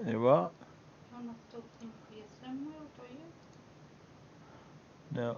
You what? You're not talking for your steering wheel, do you? No.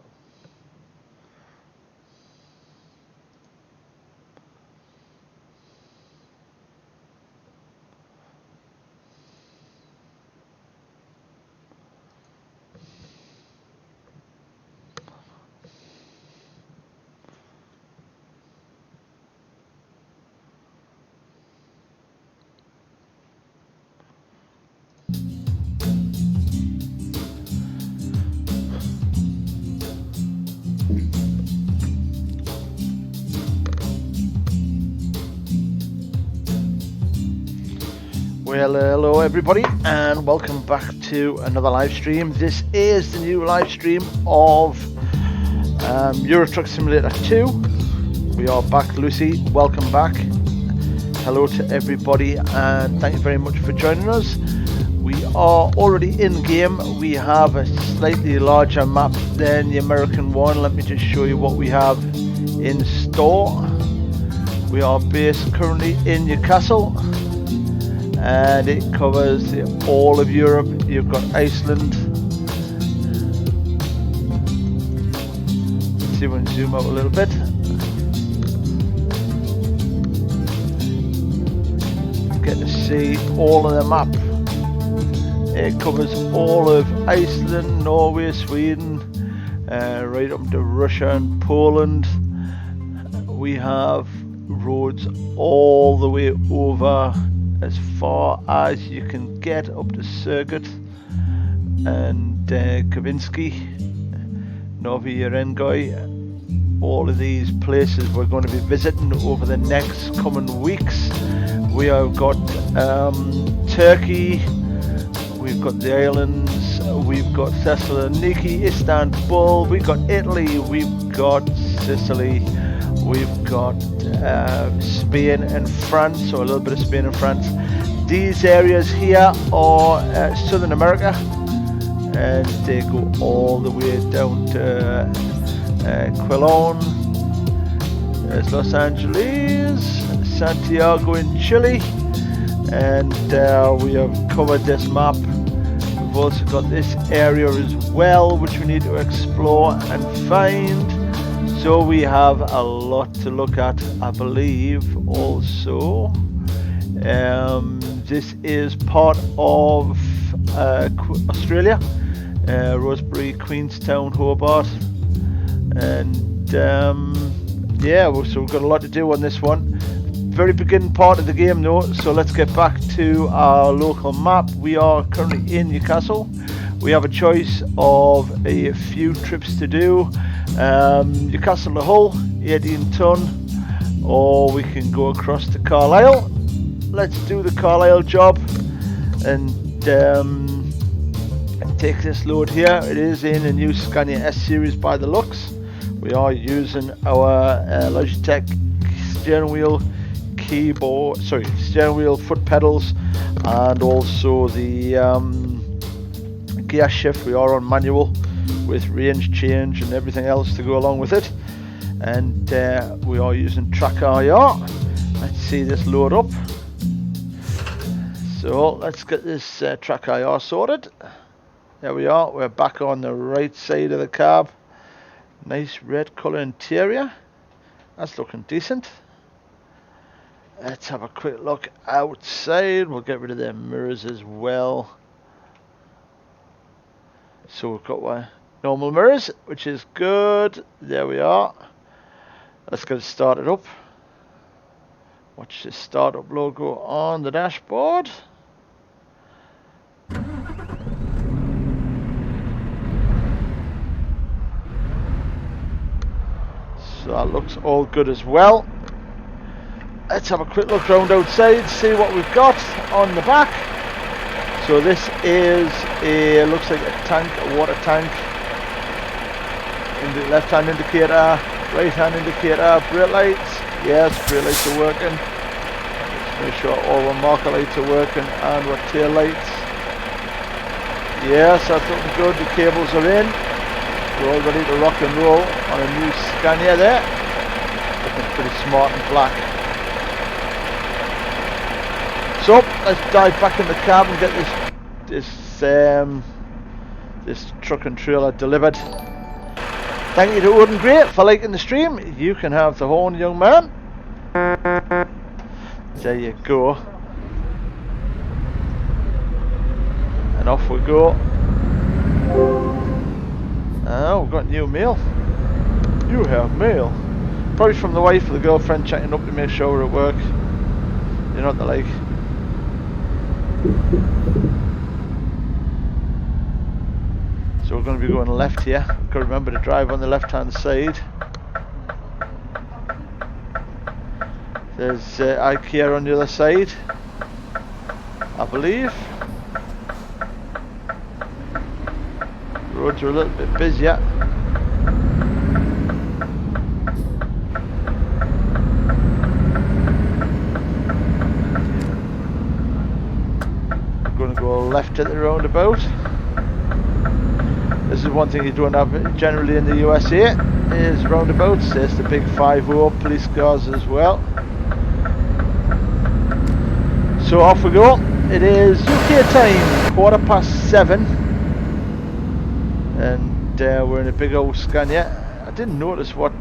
Well, hello everybody, and welcome back to another live stream. This is the new live stream of Euro Truck Simulator 2. We are back, Lucy. Welcome back. Hello to everybody, and thank you very much for joining us. We are already in game. We have a slightly larger map than the American one. Let me just show you what we have in store. We are based currently in Newcastle, and it covers all of Europe. You've got Iceland. Let's see if we can zoom out a little bit. Get to see all of the map. It covers all of Iceland, Norway, Sweden, right up to Russia and Poland. We have roads all the way over as far as you can get up to Circuit and Kavinsky, Novi Urengoy. All of these places we're going to be visiting over the next coming weeks. We have got Turkey, we've got the islands, we've got Thessaloniki, Istanbul, we've got Italy, we've got Sicily, we've got Spain and France, or a little bit of Spain and France. These areas here are Southern America, and they go all the way down to Quilon. There's Los Angeles, Santiago in Chile, and we have covered this map. We've also got this area as well, which we need to explore and find. So we have a lot to look at, I believe. Also, this is part of Australia, Rosebery, Queenstown, Hobart, and yeah, so we've got a lot to do on this one. Very beginning part of the game though, so let's get back to our local map. We are currently in Newcastle. We have a choice of a few trips to do. Newcastle to Hull, 18 ton, or we can go across to Carlisle. Let's do the Carlisle job and take this load here. It is in a new Scania S series by the looks. We are using our Logitech steering wheel steering wheel foot pedals, and also the gear shift. We are on manual with range change and everything else to go along with it, and we are using Tracker IR. Let's see this load up. So let's get this Tracker IR sorted. There we are. We're back on the right side of the cab. Nice red colour interior. That's looking decent. Let's have a quick look outside. We'll get rid of the mirrors as well. So we've got normal mirrors, which is good. There we are. Let's get it started up. Watch the startup logo on the dashboard. So that looks all good as well. Let's have a quick look round outside, see what we've got on the back. So this is looks like a tank, a water tank. In the left hand indicator, right hand indicator, brake lights. Yes, brake lights are working. Let's make sure all our marker lights are working and our tail lights. Yes, that's looking good. The cables are in. We're all ready to rock and roll on a new Scania there. Looking pretty smart and black. So let's dive back in the cab and get this truck and trailer delivered. Thank you to Odin Great for liking the stream. You can have the horn, young man. There you go. And off we go. Oh, we've got new mail. You have mail. Probably from the wife or the girlfriend checking up to make sure we're at work. You know what they're like. So we're going to be going left here. We've got to remember to drive on the left hand side. There's IKEA on the other side, I believe. Roads are a little bit busier. We're going to go left at the roundabout. This is one thing you don't have generally in the USA, is roundabouts. There's the big 5-0 police cars as well. So off we go. It is UK time, 7:15, and we're in a big old Scania. I didn't notice what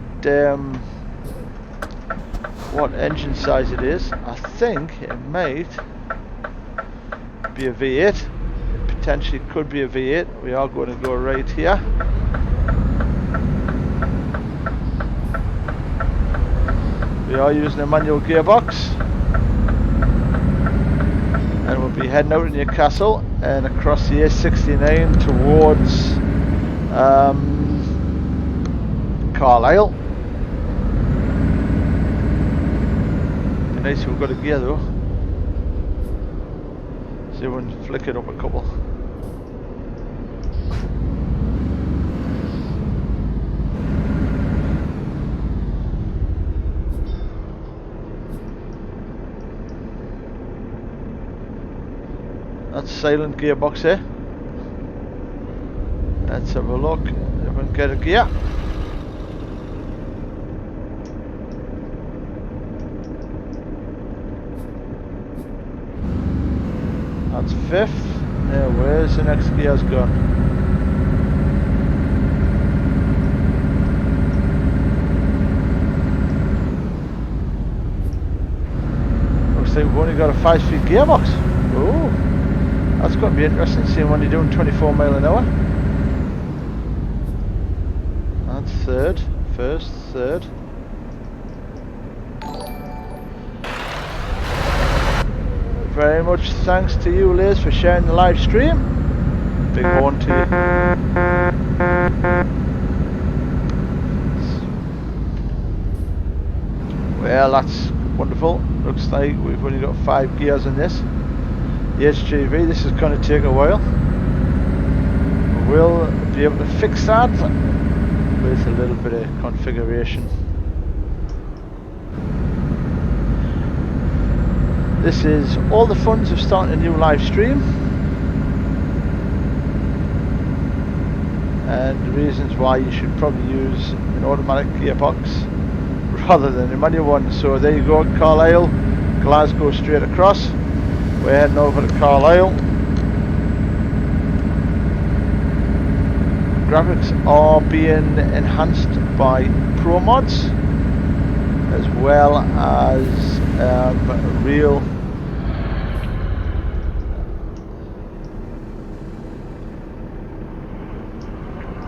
engine size it is. I think it might be a V8. It potentially could be a V8. We are going to go right here. We are using a manual gearbox. And we'll be heading out of Newcastle and across the A69 towards Carlisle. Be nice if we've got a gear though. See if we can flick it up a couple. That's silent gearbox here. Let's have a look if we can get a gear. That's 5th. Now where's the next gear's gone? Looks like we've only got a 5-speed gearbox. Oh. That's going to be interesting, seeing when you're doing 24 mile an hour. That's 3rd, 1st, 3rd. Very much thanks to you, Liz, for sharing the live stream. Big horn to you. Well, that's wonderful. Looks like we've only got 5 gears in this. The HGV, this is going to take a while. We'll be able to fix that with a little bit of configuration. This is all the funs of starting a new live stream and the reasons why you should probably use an automatic gearbox rather than a manual one. So there you go, Carlisle, Glasgow straight across. We're heading over to Carlisle. Graphics are being enhanced by Pro Mods as well as real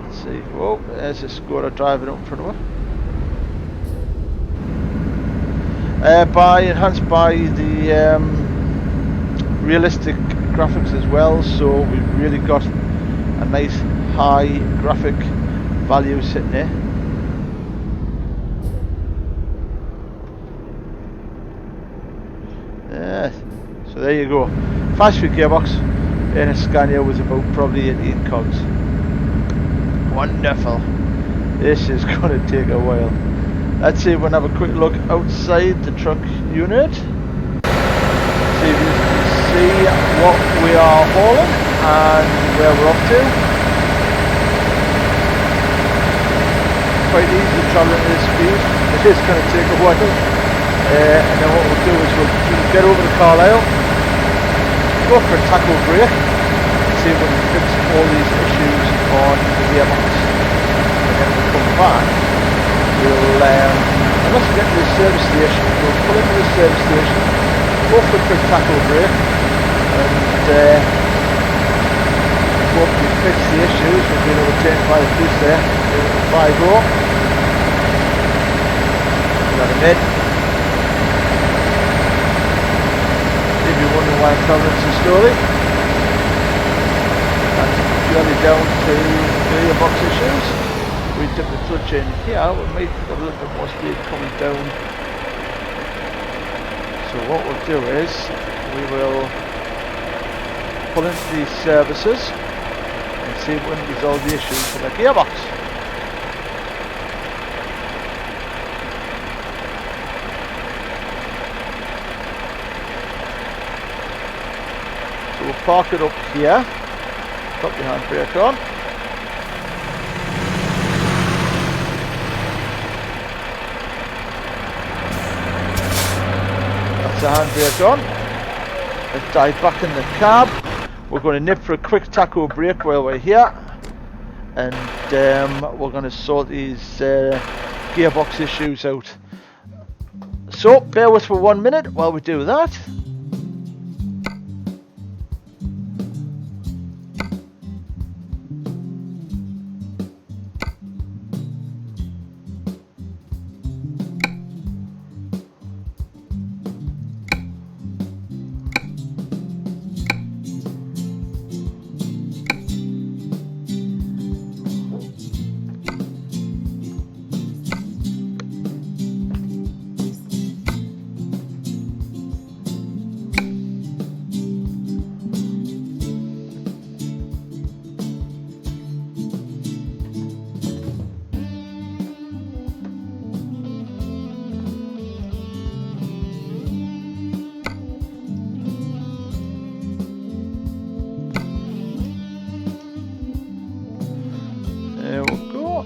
let's see. Whoa, there's a Skoda driving up in front of us. Enhanced by the realistic graphics as well, so we've really got a nice high graphic value sitting there. Yeah, so there you go. 5-speed gearbox in a Scania with about probably 18 cogs. Wonderful. This is going to take a while. Let's see if we can have a quick look outside the truck unit. See if you can see what we are hauling and where we're up to. Quite easy travelling at this speed. It is going to take a while. And then what we'll do is we'll get over to Carlisle go for a tackle break and see if we can fix all these issues on the gearbox. And then we'll come back. We'll, unless we get to the service station, we'll pull into the service station, go for a quick tackle break, and hopefully fix the issues. We've been overtaken by the police there. By go. Let him in. If you're wondering why I'm telling this story, that's purely down to gearbox issues. We took the clutch in here, we might have a little bit more speed coming down. So what we'll do is, we will pull into these services and see if we can resolve the issues with the gearbox. So we'll park it up here, put the handbrake on. The handbrake on. Let's dive back in the cab. We're going to nip for a quick taco break while we're here, and we're going to sort these gearbox issues out. So bear with for 1 minute while we do that. There we go.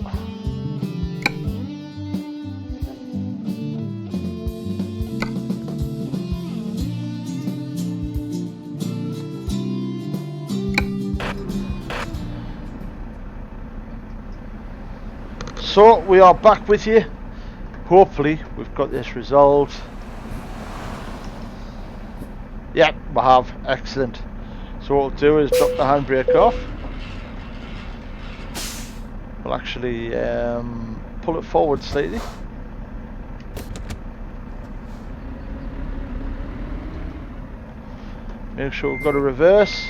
So we are back with you. Hopefully we've got this resolved. Yep, we have. Excellent. So what we'll do is drop the handbrake off. We'll actually pull it forward slightly. Make sure we've got a reverse.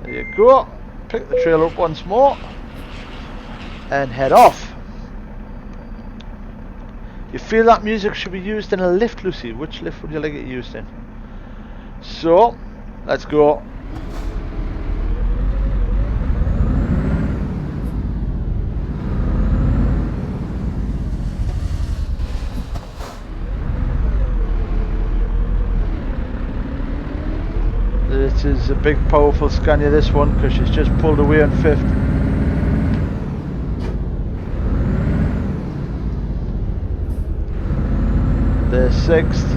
There you go. Pick the trailer up once more and head off. You feel that music should be used in a lift, Lucy? Which lift would you like it used in? So, let's go. This is a big powerful Scania, this one, because she's just pulled away on 5th. There's 6th.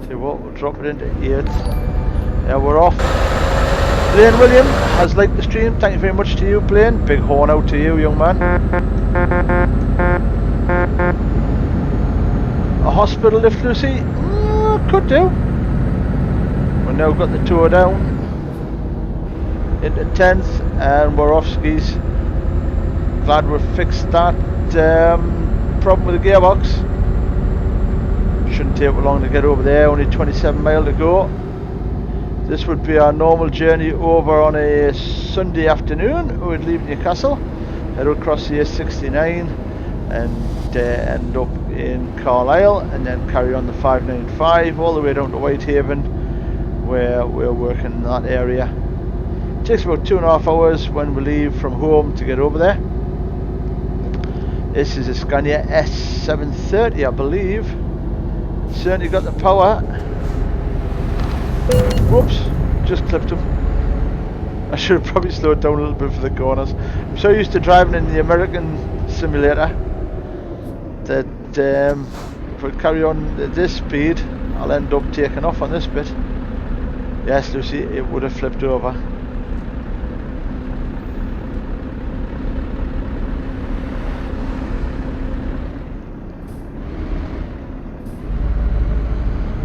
We'll drop it into 8th. Yeah, we're off. Blaine William has liked the stream. Thank you very much to you, Blaine. Big horn out to you, young man. A hospital lift, Lucy? Could do. We've now got the tour down into 10th and we're off skis. Glad we've fixed that problem with the gearbox. Shouldn't take long to get over there, only 27 miles to go. This would be our normal journey over on a Sunday afternoon. We'd leave Newcastle, head across the A69 and end up in Carlisle, and then carry on the 595 all the way down to Whitehaven, where we're working in that area. It takes about 2.5 hours when we leave from home to get over there. This is a Scania S730, I believe. Certainly got the power. Whoops, just clipped him. I should have probably slowed down a little bit for the corners. I'm so used to driving in the American simulator that if I carry on at this speed, I'll end up taking off on this bit. Yes, Lucy, it would have flipped over.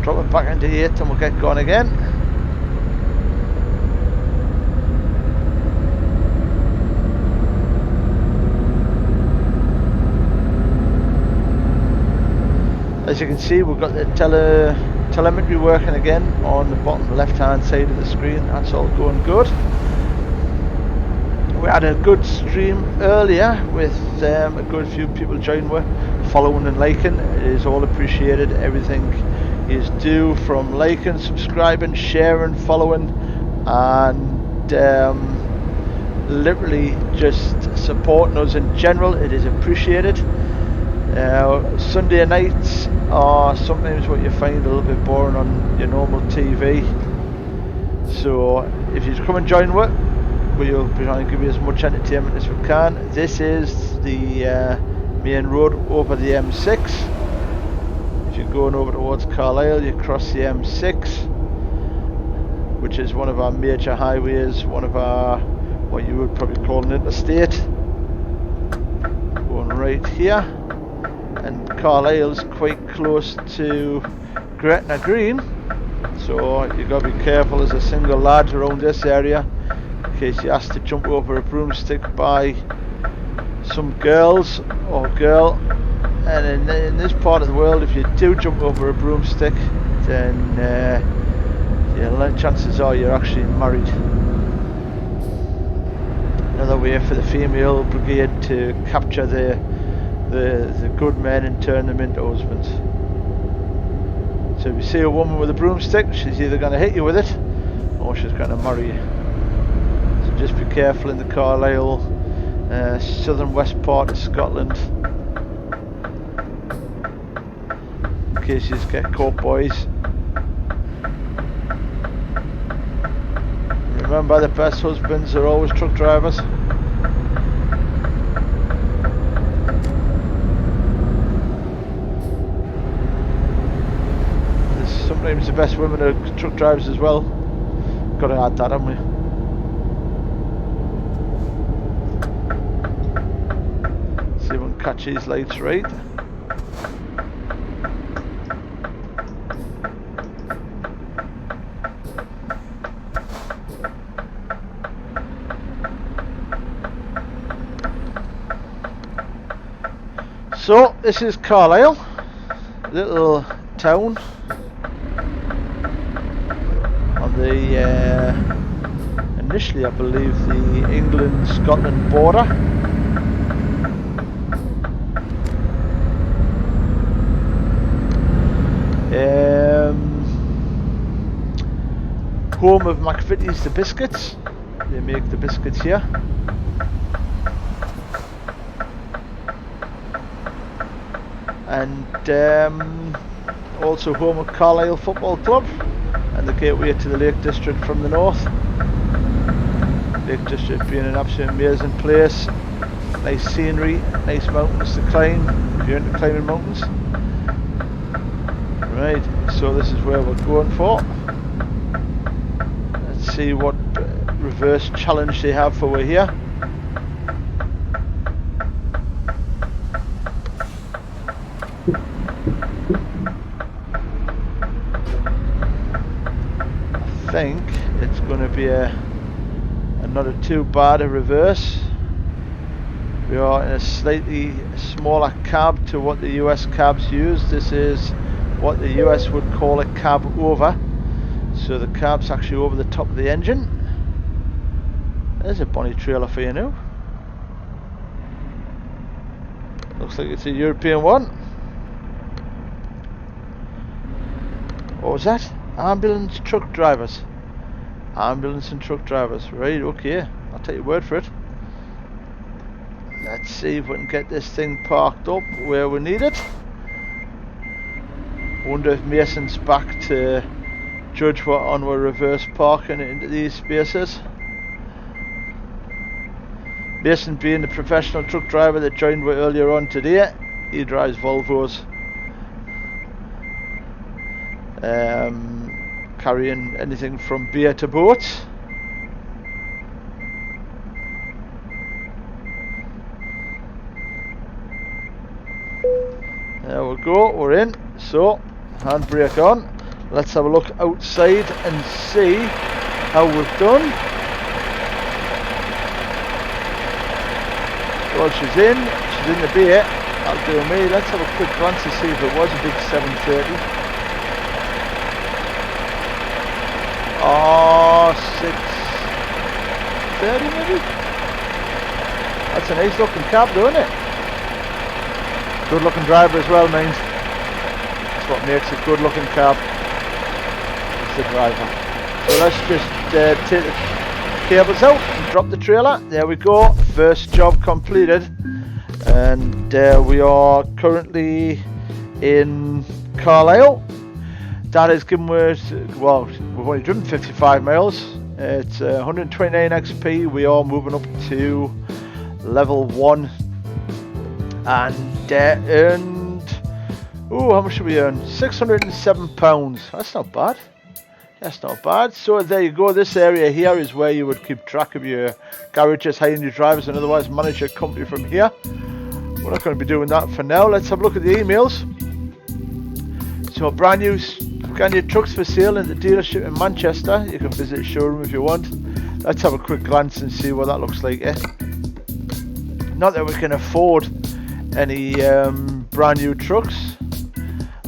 Drop it back into 8 and we'll get going again. As you can see, we've got the telemetry working again on the bottom left hand side of the screen. That's all going good. We had a good stream earlier with a good few people joining, following and liking. It is all appreciated. Everything is due from liking, subscribing, sharing, following, and literally just supporting us in general. It is appreciated. Sunday nights are sometimes what you find a little bit boring on your normal TV. So if you come and join work, we'll be trying to give you as much entertainment as we can. This is the main road over the M6. If you're going over towards Carlisle, you cross the M6, which is one of our major highways, one of our, what you would probably call an interstate. Going right here, and Carlisle's quite close to Gretna Green, so you've got to be careful as a single lad around this area in case you ask to jump over a broomstick by some girls or girl. And in this part of the world, if you do jump over a broomstick, then chances are you're actually married. Another way for the female brigade to capture the good men and turn them into husbands. So if you see a woman with a broomstick, she's either going to hit you with it or she's going to marry you. So just be careful in the Carlisle southern west part of Scotland, in case you just get caught, boys. Remember, the best husbands are always truck drivers. Sometimes the best women are truck drivers as well. Got to add that, haven't we? See if we can catch these lights right. So this is Carlisle, little town on the initially I believe the England-Scotland border. Home of McVitie's the biscuits. They make the biscuits here. And also home of Carlisle Football Club, and the gateway to the Lake District from the north. Lake District being an absolutely amazing place. Nice scenery, nice mountains to climb if you're into climbing mountains. Right, so this is where we're going for. Let's see what reverse challenge they have for we're here. I think it's going to be not too bad a reverse. We are in a slightly smaller cab to what the US cabs use. This is what the US would call a cab over. So the cab's actually over the top of the engine. There's a bonny trailer for you now. Looks like it's a European one. What was that? Ambulance truck drivers. Ambulance and truck drivers. Right, okay. I'll take your word for it. Let's see if we can get this thing parked up where we need it. Wonder if Mason's back to judge what on we're reverse parking into these spaces. Mason being the professional truck driver that joined me earlier on today, he drives Volvos, carrying anything from beer to boats. There we go, we're in. So, handbrake on. Let's have a look outside and see how we've done. Well, she's in the beer. That'll do me. Let's have a quick glance to see if it was a big 730. Oh, 630 maybe? That's a nice looking cab though, isn't it? Good looking driver as well, means. That's what makes a good looking cab. It's the driver. So let's just take the cables out and drop the trailer. There we go. First job completed. And we are currently in Carlisle. That has given us, well, we've only driven 55 miles. It's 129 XP. We are moving up to level 1. And earned, how much did we earn? £607. That's not bad. That's not bad. So there you go. This area here is where you would keep track of your garages, hiring your drivers, and otherwise manage your company from here. We're not going to be doing that for now. Let's have a look at the emails. So brand new Scania trucks for sale in the dealership in Manchester. You can visit the showroom if you want. Let's have a quick glance and see what that looks like. Not that we can afford any brand new trucks.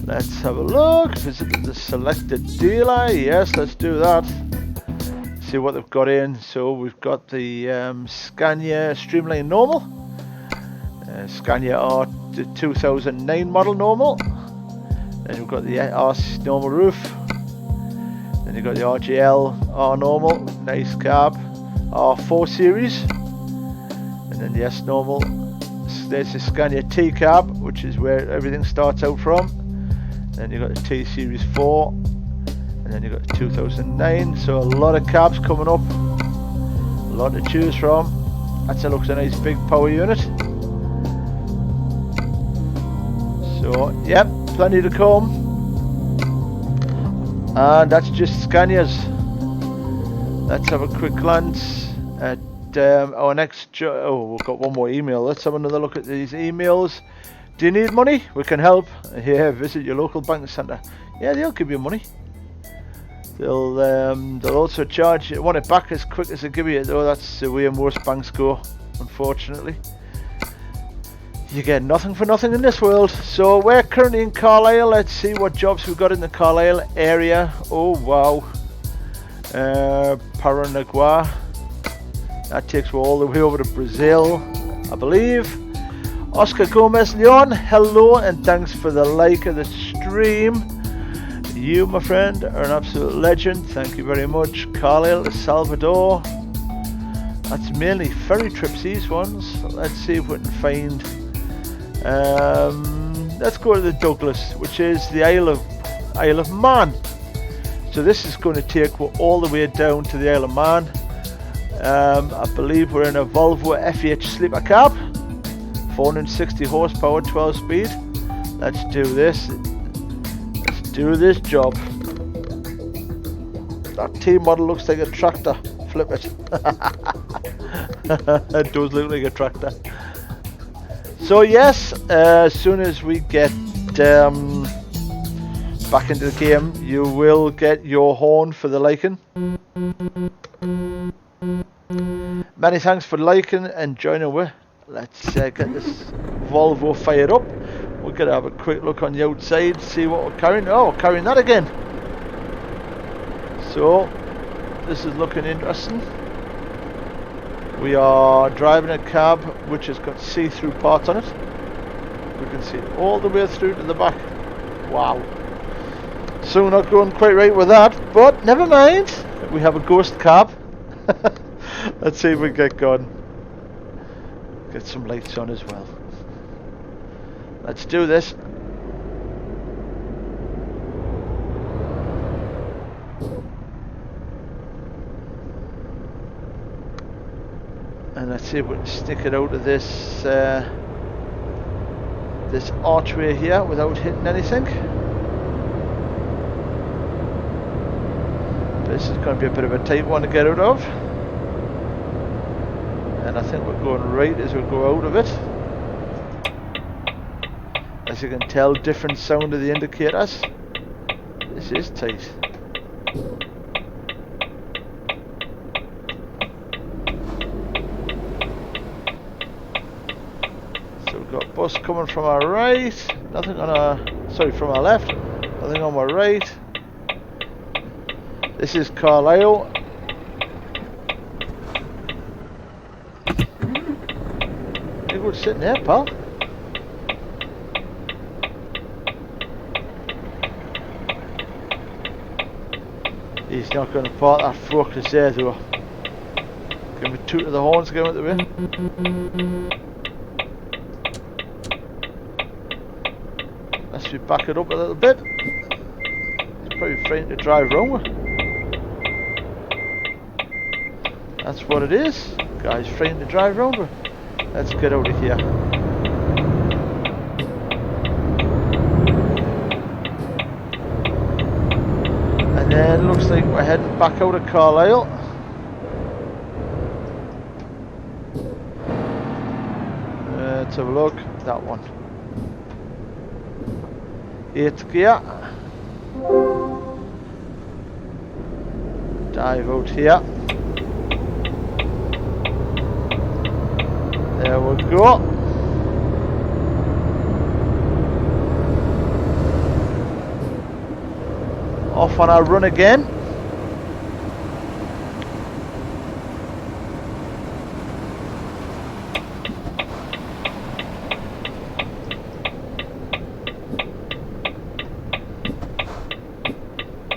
Let's have a look. Visit the selected dealer. Yes, let's do that. See what they've got in. So we've got the Scania Streamline Normal, Scania R 2009 model normal. Then we've got the RC normal roof. Then you've got the RGL R normal, nice cab. R4 series. And then the S normal. There's the Scania T cab, which is where everything starts out from. Then you've got the T Series 4, and then you've got the 2009. So a lot of cabs coming up, a lot to choose from. That looks a nice big power unit. So yep, plenty to come. And that's just Scanias. Let's have a quick glance at our next we've got one more email. Let's have another look at these emails. Do you need money? We can help. Here, visit your local bank centre. Yeah, they'll give you money. They'll also charge you. Want it back as quick as they give you, though. That's the way most banks go, unfortunately. You get nothing for nothing in this world. So we're currently in Carlisle. Let's see what jobs we've got in the Carlisle area. Oh wow, Paranaguá. That takes you all the way over to Brazil, I believe. Oscar Gomez Leon, hello and thanks for the like of the stream. You, my friend, are an absolute legend. Thank you very much. Carlisle, Salvador. That's mainly ferry trips, these ones. Let's see if we can find. Let's go to the Douglas, which is the Isle of Man. So this is going to take you all the way down to the Isle of Man. I believe we're in a Volvo FH sleeper cab, 460 horsepower, 12 speed. Let's do this. Let's do this job. That T model looks like a tractor. Flip it. It does look like a tractor. So yes, as soon as we get back into the game, you will get your horn for the liking. Many thanks for liking and joining away. Let's get this Volvo fired up. We're going to have a quick look on the outside, see what we're carrying. Oh, we're carrying that again. So, this is looking interesting. We are driving a cab which has got see-through parts on it. We can see it all the way through to the back. Wow. So not going quite right with that, but never mind. We have a ghost cab. Let's see if we get going. Get some lights on as well. Let's do this. And let's see if we can stick it out of this this archway here without hitting anything. This is going to be a bit of a tight one to get out of. And I think we're going right as we go out of it. As you can tell, different sound of the indicators. This is tight. So we've got bus coming from our right, nothing on our, sorry, from our left, nothing on our right. This is Carlisle. You're good sitting there, pal. He's not going to park that focus there though. Give me two to the horns going out the way. Let's back it up a little bit. He's probably frightened to drive wrong with. That's what it is. Guy's frightened to drive wrong with. Let's get out of here. And then looks like we're heading back out of Carlisle. Let's have a look. That one. 8th gear. Dive out here. There we go. Off on our run again.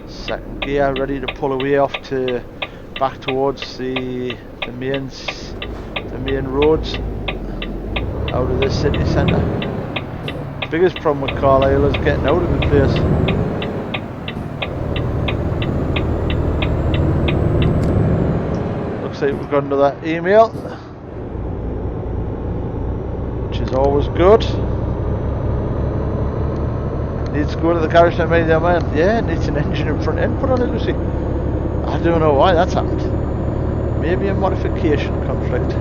Second gear, ready to pull away off to back towards the main roads out of the city centre. Biggest problem with Carlisle is getting out of the place. Looks like we've got another email, which is always good. Needs to go to the garage and make their man. Yeah, needs an engine and front end put on it, Lucy. I don't know why that's happened. Maybe a modification conflict,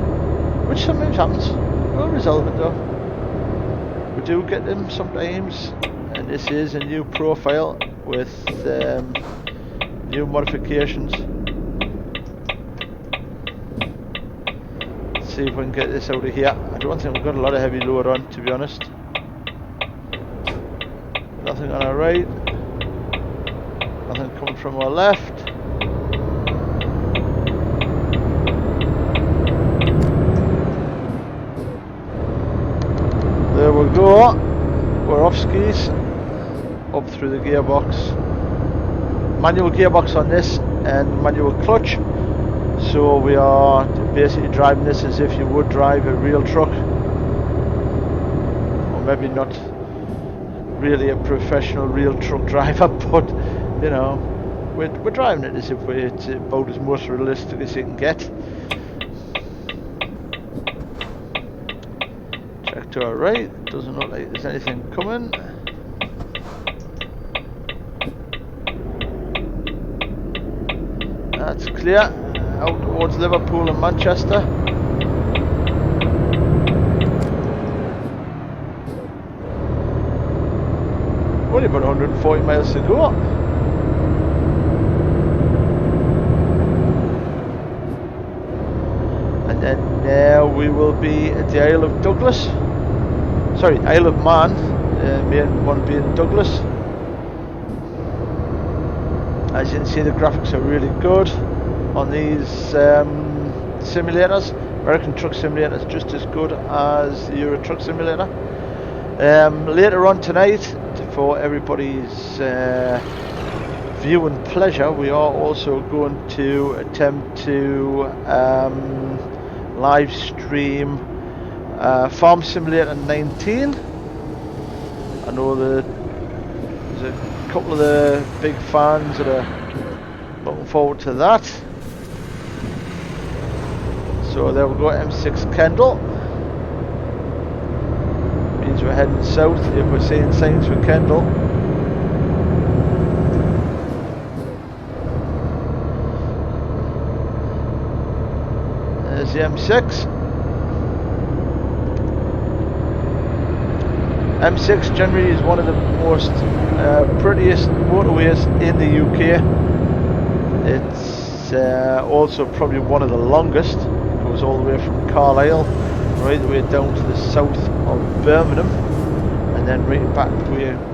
which sometimes happens. We'll resolve it though. We do get them sometimes, and this is a new profile with new modifications. Let's see if we can get this out of here. I don't think we've got a lot of heavy load on, to be honest. Nothing on our right, nothing coming from our left. There we go, we're off skis, up through the gearbox. Manual gearbox on this and manual clutch, so we are basically driving this as if you would drive a real truck, or maybe not really a professional real truck driver, but you know, we're driving it as if it's about as most realistic as you can get. Check to our right, doesn't look like there's anything coming. That's clear, out towards Liverpool and Manchester. Only about 140 miles to go. And then now we will be at the Isle of Douglas. Sorry, Isle of Man. Main one being Douglas. As you can see, the graphics are really good on these simulators. American Truck Simulator is just as good as the Euro Truck Simulator. Later on tonight, for everybody's viewing pleasure, we are also going to attempt to live stream Farm Simulator 19. I know that there's a couple of the big fans that are looking forward to that. So there we go, M6 Kendal. Means we're heading south if we're seeing signs for Kendal. There's the M6. M6 generally is one of the most prettiest motorways in the UK. It's also probably one of the longest. It goes all the way from Carlisle right the way down to the south of Birmingham, and then right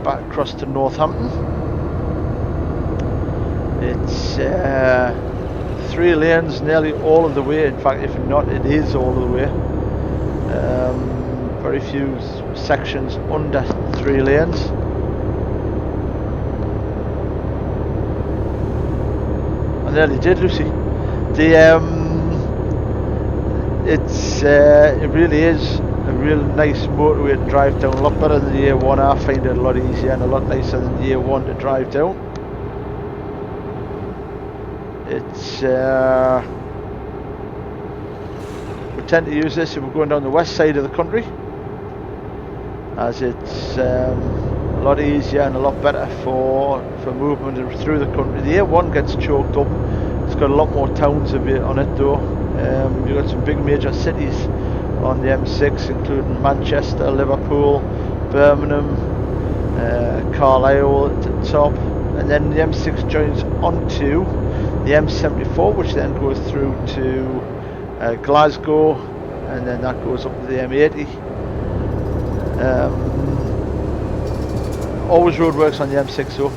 back across to Northampton. It's 3 lanes nearly all of the way. In fact, if not, it is all of the way. Very few sections under 3 lanes. I nearly did, Lucy. It really is a real nice motorway to drive down. A lot better than the A1. I find it a lot easier and a lot nicer than the A1 to drive down. It's we tend to use this if we're going down the west side of the country, as it's a lot easier and a lot better for movement through the country. The A1 gets choked up. It's got a lot more towns on it though. You've got some big major cities on the M6, including Manchester, Liverpool, Birmingham, Carlisle at the top, and then the M6 joins onto the M74, which then goes through to Glasgow, and then that goes up to the M80. Always roadworks on the M6 though.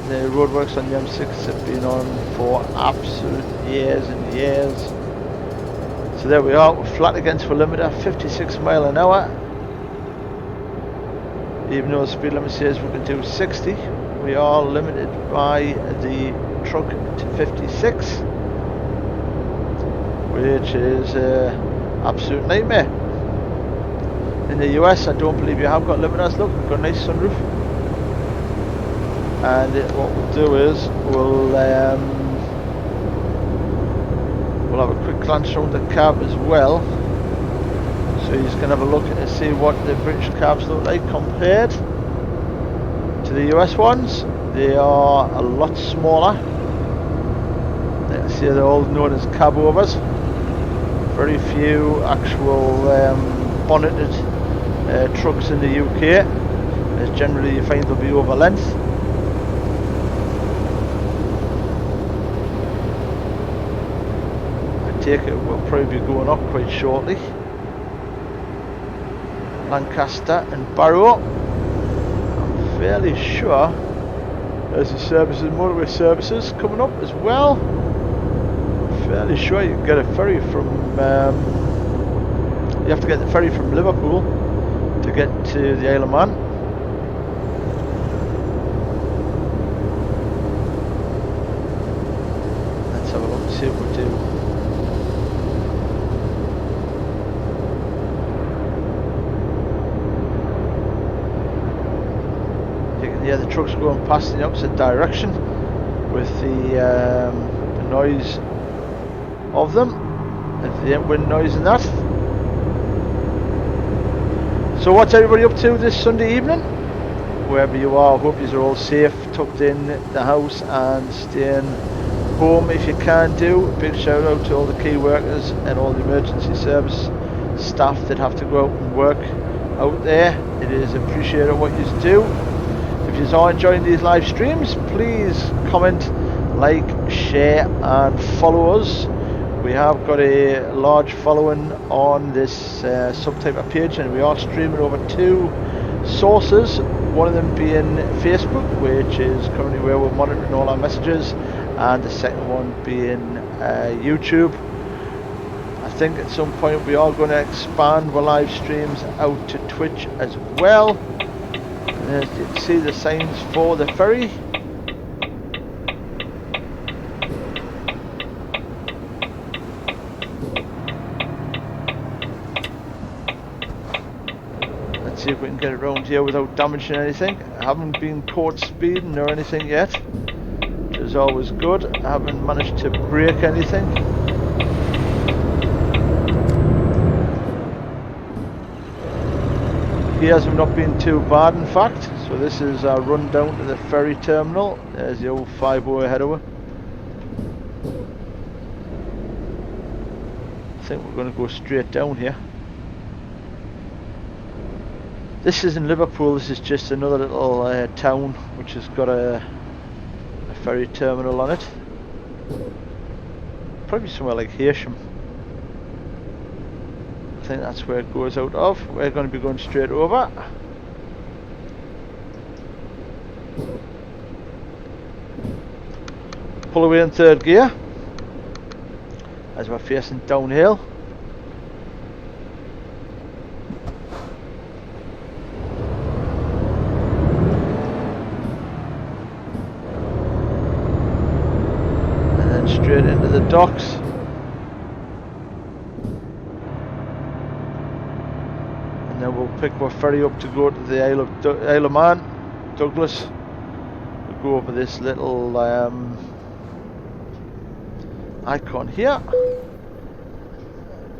The roadworks on the M6 have been on for absolute years and years. So there we are, we're flat against the limiter, 56 mile an hour. Even though the speed limit says we can do 60, we are limited by the truck to 56, which is an absolute nightmare. In the US, I don't believe you have got limiters. Look, we've got a nice sunroof. And what we'll do is we'll have a quick glance around the cab as well, so you can have a look and see what the British cabs look like compared to the US ones. They are a lot smaller. See, they're all known as cab overs. Very few actual bonneted trucks in the UK, as generally you find they'll be over length. It will probably be going up quite shortly. Lancaster and Barrow. I'm fairly sure there's the services, motorway services coming up as well. I'm fairly sure you can get a ferry from you have to get the ferry from Liverpool to get to the Isle of Man. Let's have a look and see what we do. Yeah, the trucks are going past in the opposite direction with the noise of them, and the wind noise and that. So what's everybody up to this Sunday evening? Wherever you are, I hope you are all safe, tucked in the house and staying home if you can do. A big shout out to all the key workers and all the emergency service staff that have to go out and work out there. It is appreciated what you do. If you are enjoying these live streams, please comment, like, share and follow us. We have got a large following on this subtype of page, and we are streaming over 2 sources, one of them being Facebook, which is currently where we're monitoring all our messages, and the second one being YouTube. I think at some point we are going to expand our live streams out to Twitch as well. And as you can see, the signs for the ferry. Let's see if we can get around here without damaging anything. I haven't been caught speeding or anything yet, which is always good. I haven't managed to break anything. gears have not been too bad, in fact. So this is our run down to the ferry terminal. There's the old 5-0 ahead of her. I think we're going to go straight down here. This isn't Liverpool, this is just another little town which has got a ferry terminal on it. Probably somewhere like Hersham. I think that's where it goes out of. We're going to be going straight over. Pull away in 3rd gear as we're facing downhill. Straight into the docks. And then we'll pick our ferry up to go to the Isle of Man, Douglas. We'll go over this little icon here.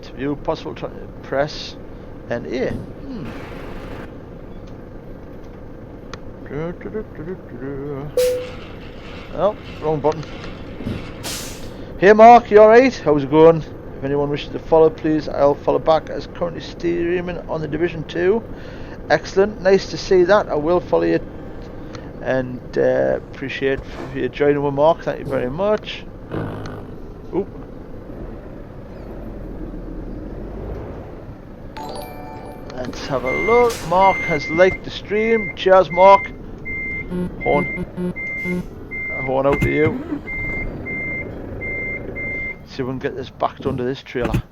To view possible press and A. Oh, wrong button. Hey Mark, you alright? How's it going? If anyone wishes to follow, please, I'll follow back as currently streaming on the Division 2. Excellent, nice to see that. I will follow you and appreciate you joining with Mark. Thank you very much. Oop. Let's have a look. Mark has liked the stream. Cheers, Mark. Horn out to you. See if we can get this backed under this trailer.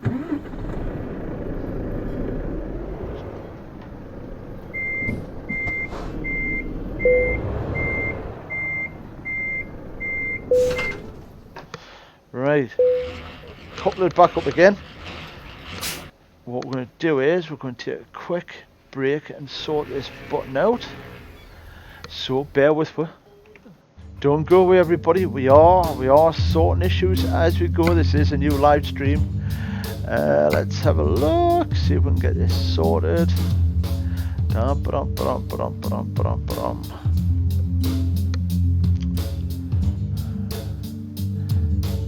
Right, couple it back up again. What we're going to do is we're going to take a quick break and sort this button out. So bear with me. Don't go away, everybody. We are sorting issues as we go. This is a new live stream. Let's have a look. See if we can get this sorted.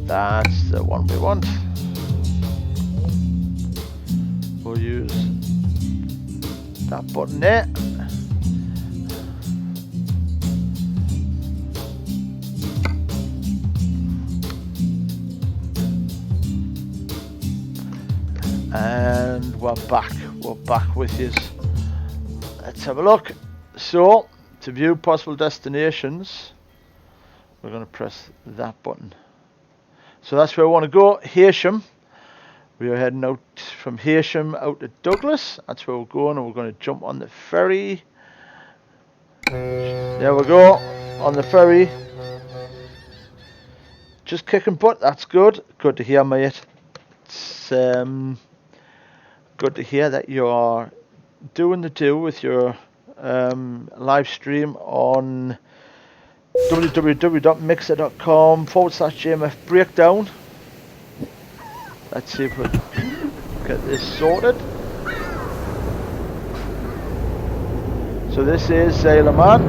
That's the one we want. We'll use that button there. And we're back with you. Let's have a look. So, to view possible destinations, we're going to press that button. So that's where we want to go, Hersham. We are heading out from Hersham out to Douglas. That's where we're going, and we're going to jump on the ferry. There we go, on the ferry. Just kicking butt, that's good. Good to hear, mate. It's good to hear that you're doing the do with your live stream on www.mixer.com/JMF Breakdown. Let's see if we get this sorted. So this is Isle of Man.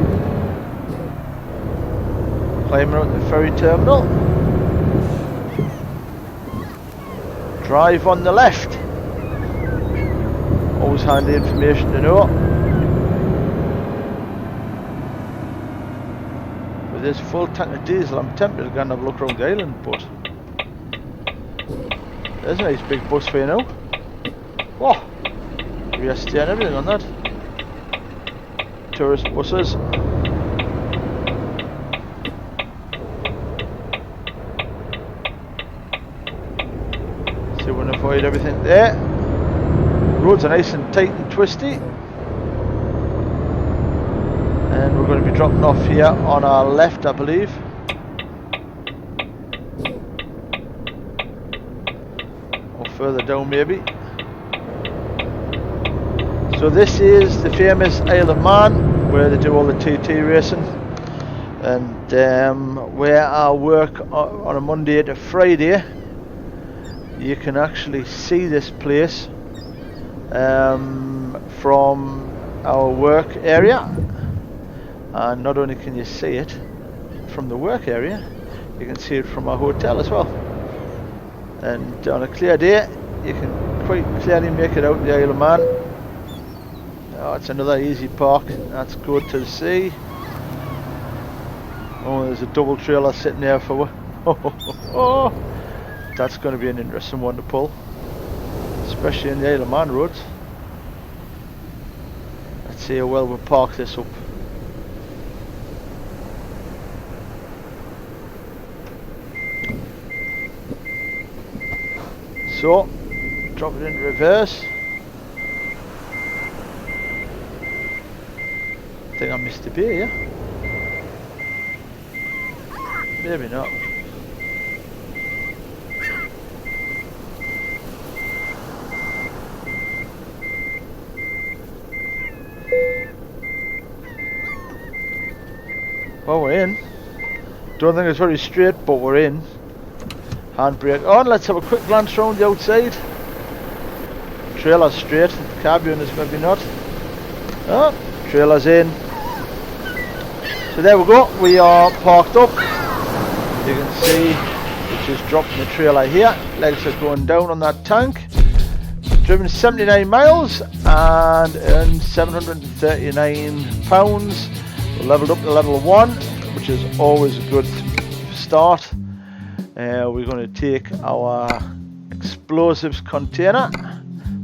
Climbing out the ferry terminal. Drive on the left. Always handy information to know. With this full tank of diesel, I'm tempted to go and have a look around the island, but there's a nice big bus for you now. Whoa! VST and everything on that. Tourist buses. See, we can avoid everything there. Roads are nice and tight and twisty. And we're going to be dropping off here on our left, I believe. Or further down maybe. So this is the famous Isle of Man, where they do all the TT racing. And where I work on a Monday to Friday, you can actually see this place from our work area, and not only can you see it from the work area, you can see it from our hotel as well. And on a clear day you can quite clearly make it out the Isle of Man. Oh, it's another easy park, that's good to see. Oh, there's a double trailer sitting there for oh, that's going to be an interesting one to pull, especially in the Isle of Man roads. Let's see how well we park this up. So, drop it into reverse. I think I missed a beer, yeah? Maybe not. Well, we're in. Don't think it's very straight, but we're in. Handbrake on. Let's have a quick glance around the outside. Trailer's straight. Cab unit's maybe not. Oh, trailer's in. So there we go. We are parked up. You can see it's just dropping the trailer here. Legs are going down on that tank. Driven 79 miles and earned £739. We're leveled up to level 1, which is always a good start. We're going to take our explosives container.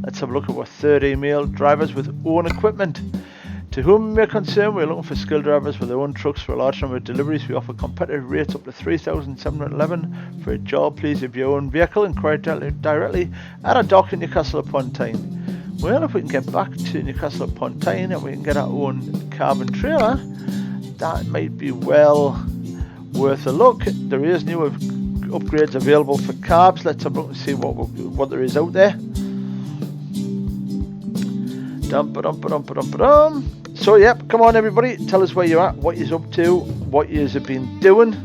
Let's have a look at our 30 male drivers with own equipment. To whom we are concerned, we're looking for skilled drivers with their own trucks for a large number of deliveries. We offer competitive rates up to $3,711 for a job. Please, if your own vehicle, inquire directly at a dock in Newcastle upon Tyne. Well, if we can get back to Newcastle upon Tyne and we can get our own carbon trailer, that might be well worth a look. There is new upgrades available for carbs. Let's have a look and see what there is out there. So yep, come on everybody, tell us where you're at, what you're up to, what you have been doing.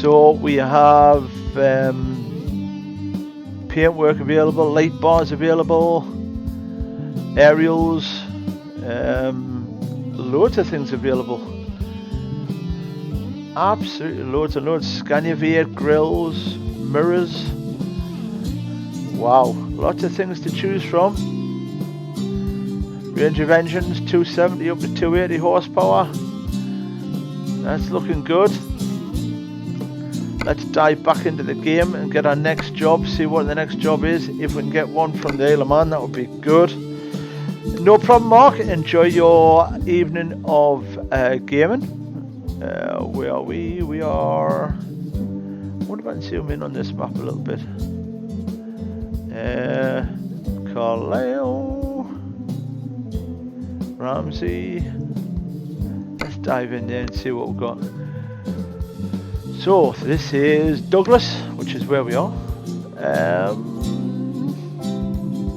So we have paint work available, light bars available, aerials, loads of things available. Absolutely loads and loads. Scania V8 grills, mirrors. Wow, lots of things to choose from. Range of engines 270 up to 280 horsepower. That's looking good. Let's dive back into the game and get our next job, see what the next job is. If we can get one from the Isle of Man, that would be good. No problem, Mark. Enjoy your evening of gaming. Where are we? We are... What if I can zoom in on this map a little bit? Carlisle, Ramsey. Let's dive in there and see what we've got. So this is Douglas, which is where we are.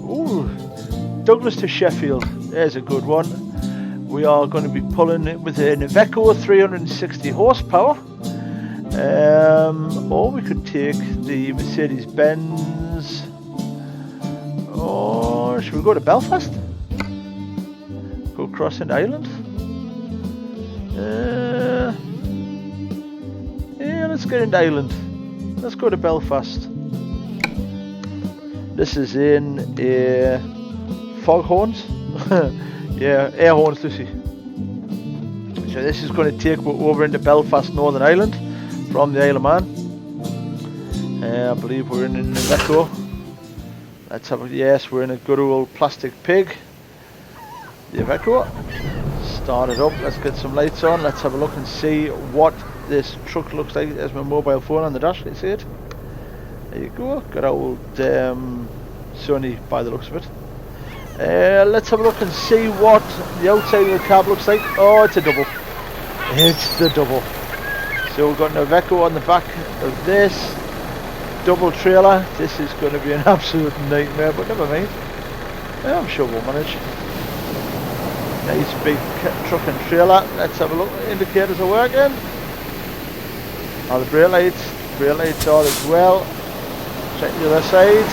Ooh, Douglas to Sheffield. There's a good one. We are going to be pulling it with an Iveco 360 horsepower. Or we could take the Mercedes-Benz. Or should we go to Belfast? Go across into Ireland? Yeah, let's get into Ireland. Let's go to Belfast. This is in Foghorns. Yeah, air horns, Lucy. So this is going to take us over into Belfast, Northern Ireland, from the Isle of Man. I believe we're in an Iveco. Let's have a, yes, we're in a good old plastic pig. The Iveco. Start it up, let's get some lights on, let's have a look and see what this truck looks like. There's my mobile phone on the dash, let's see it. There you go, got our old Sony by the looks of it. Let's have a look and see what the outside of the cab looks like. Oh, it's a double. It's the double. So we've got an Iveco on the back of this. Double trailer. This is going to be an absolute nightmare, but never mind. Yeah, I'm sure we'll manage. Nice big truck and trailer. Let's have a look. Indicators are working. Oh, the brake lights. Brake lights are as well. Check the other side.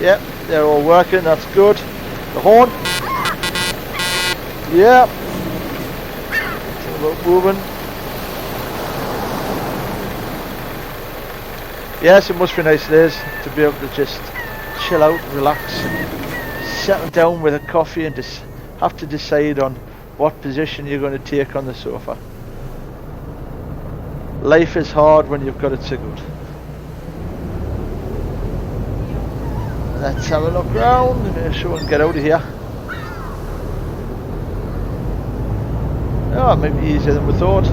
Yep, they're all working, that's good. The horn. Yeah. It's all about moving. Yes, it must be nice, Liz, to be able to just chill out, relax, and settle down with a coffee and just have to decide on what position you're going to take on the sofa. Life is hard when you've got it so good. Let's have a look round and make sure we can get out of here. Oh, it might be easier than we thought.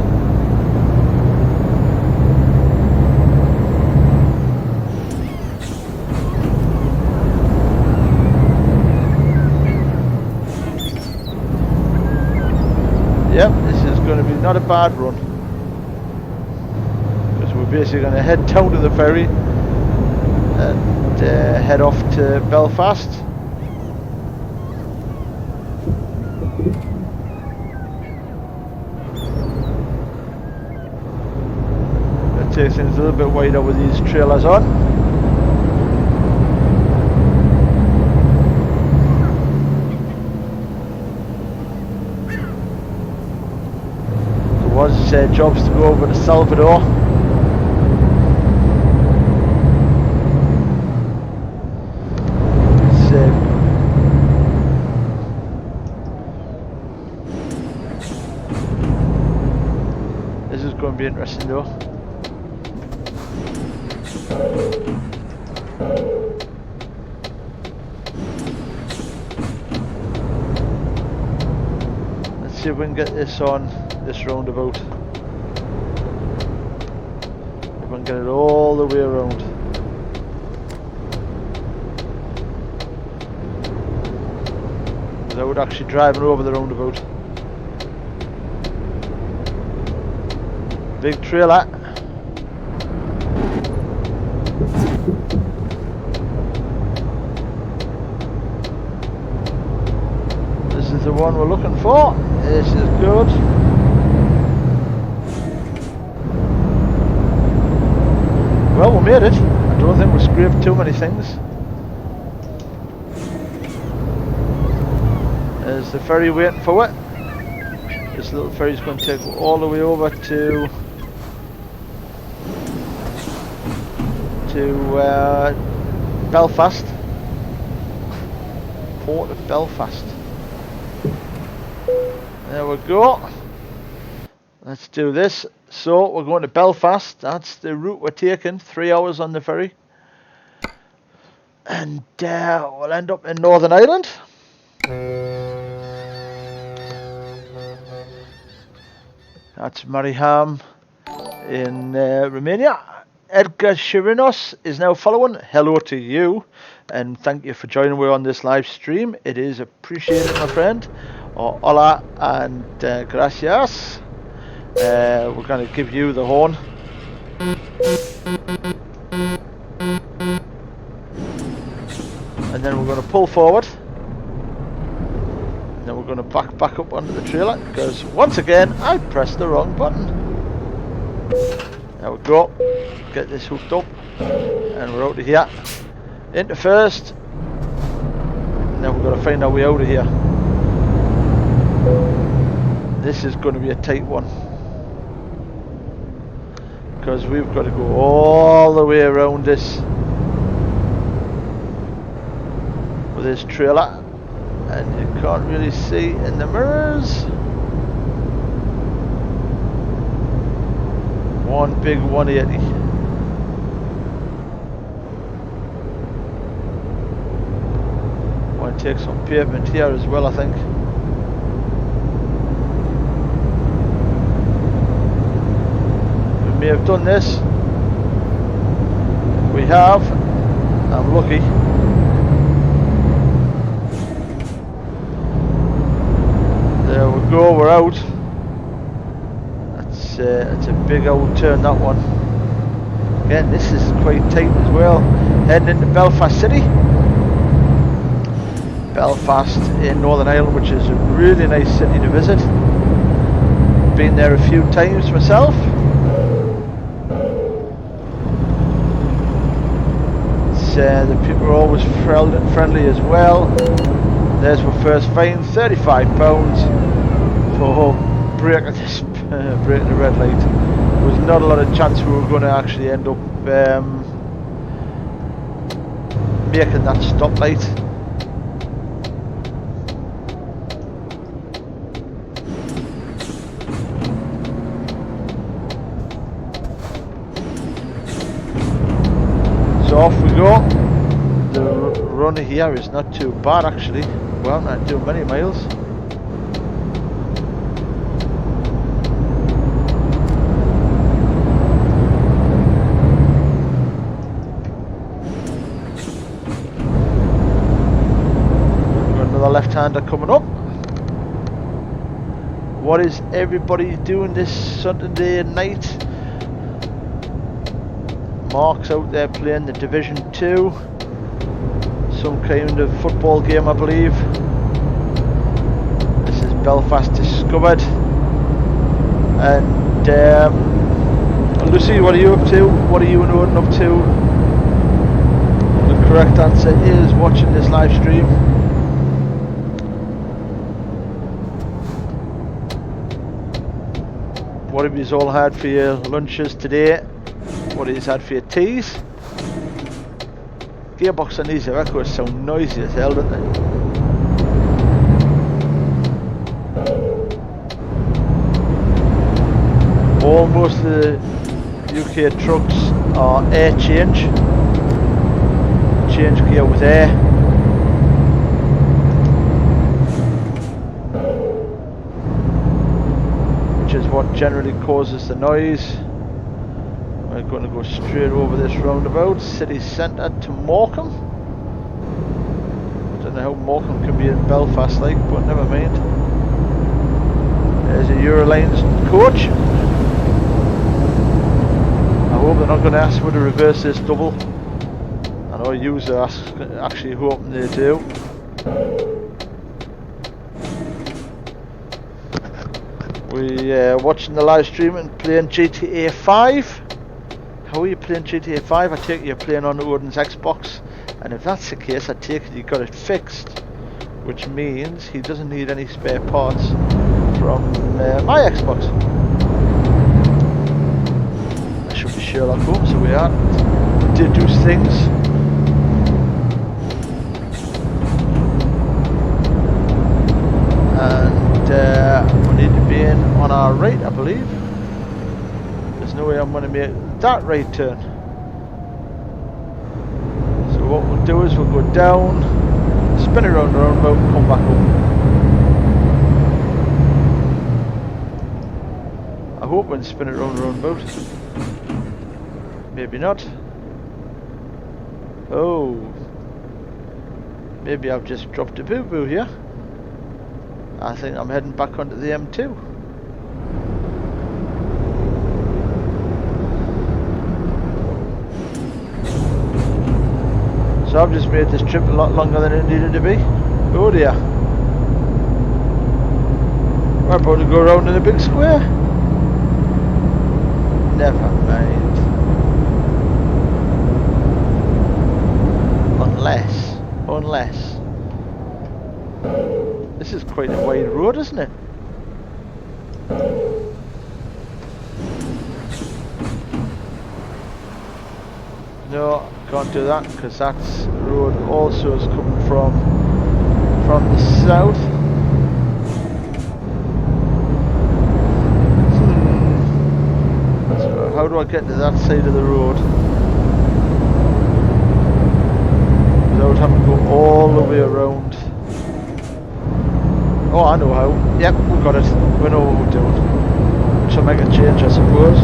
Yep, this is going to be not a bad run. Because we're basically going to head down to the ferry and head off to Belfast. That takes things a little bit wider with these trailers on. There was jobs to go over to Salvador. This is going to be interesting though. Let's see if we can get this on this roundabout. If we can get it all the way around. Without actually driving over the roundabout. Big trailer. This is the one we're looking for. This is good. Well, we made it. I don't think we scraped too many things. There's the ferry waiting for it. This little ferry's going to take all the way over to Belfast. Port of Belfast. There we go. Let's do this. So we're going to Belfast. That's the route we're taking. 3 hours on the ferry. And we'll end up in Northern Ireland. That's Mariehamn in Romania. Edgar Chirinos is now following. Hello to you, and thank you for joining me on this live stream. It is appreciated, my friend. Hola and gracias. We're going to give you the horn. And then we're going to pull forward. And then we're going to back up onto the trailer, because once again I pressed the wrong button. There we go. Get this hooked up, and we're out of here. Into first. And then we've got to find our way out of here. This is going to be a tight one, because we've got to go all the way around this with this trailer, and you can't really see in the mirrors. One big 180. Want to take some pavement here as well, I think. We may have done this. We have. I'm lucky. There we go, we're out. It's a big old turn, that one. Again, this is quite tight as well. Heading into Belfast City. Belfast in Northern Ireland, which is a really nice city to visit. Been there a few times myself. the people are always friendly as well. There's my first fine, £35 for breaking the red light. There was not a lot of chance we were going to actually end up making that stoplight. So off we go. The run here is not too bad actually. Well, not too many miles. Got another left-hander coming up. What is everybody doing this Sunday night? Mark's out there playing the Division 2. Some kind of football game, I believe. This is Belfast Discovered. And Lucy, what are you up to? What are you and Odin up to? The correct answer is watching this live stream. What have you all had for your lunches today? What have you had for your teas? Gearbox on these records sound noisy as hell, don't they? All most of the UK trucks are air change gear with air. Which is what generally causes the noise. We're going to go straight over this roundabout, city centre to Morecambe. I don't know how Morecambe can be in Belfast like, but never mind. There's a Eurolines coach. I hope they're not going to ask me to reverse this double. I know users are actually hoping they do. We're watching the live stream and playing GTA 5. How are you playing GTA 5? I take it you're playing on Odin's Xbox, and if that's the case, I take it you got it fixed, which means he doesn't need any spare parts from my Xbox. I should be Sherlock Holmes, so we are. Deduce things. And we need to be in on our right, I believe. There's no way I'm going to make that right turn. So what we'll do is we'll go down, spin around the roundabout and come back up. I hope we can spin it around the roundabout. Maybe not. Oh, maybe I've just dropped a boo-boo here. I think I'm heading back onto the M2. So I've just made this trip a lot longer than it needed to be. Oh dear. We're about to go around in a big square. Never mind. Unless. This is quite a wide road, isn't it? No, can't do that because that road also is coming from the south. So how do I get to that side of the road without having to go all the way around? Oh, I know how. Yep, we got it. We know what we're doing. Which will make a change, I suppose.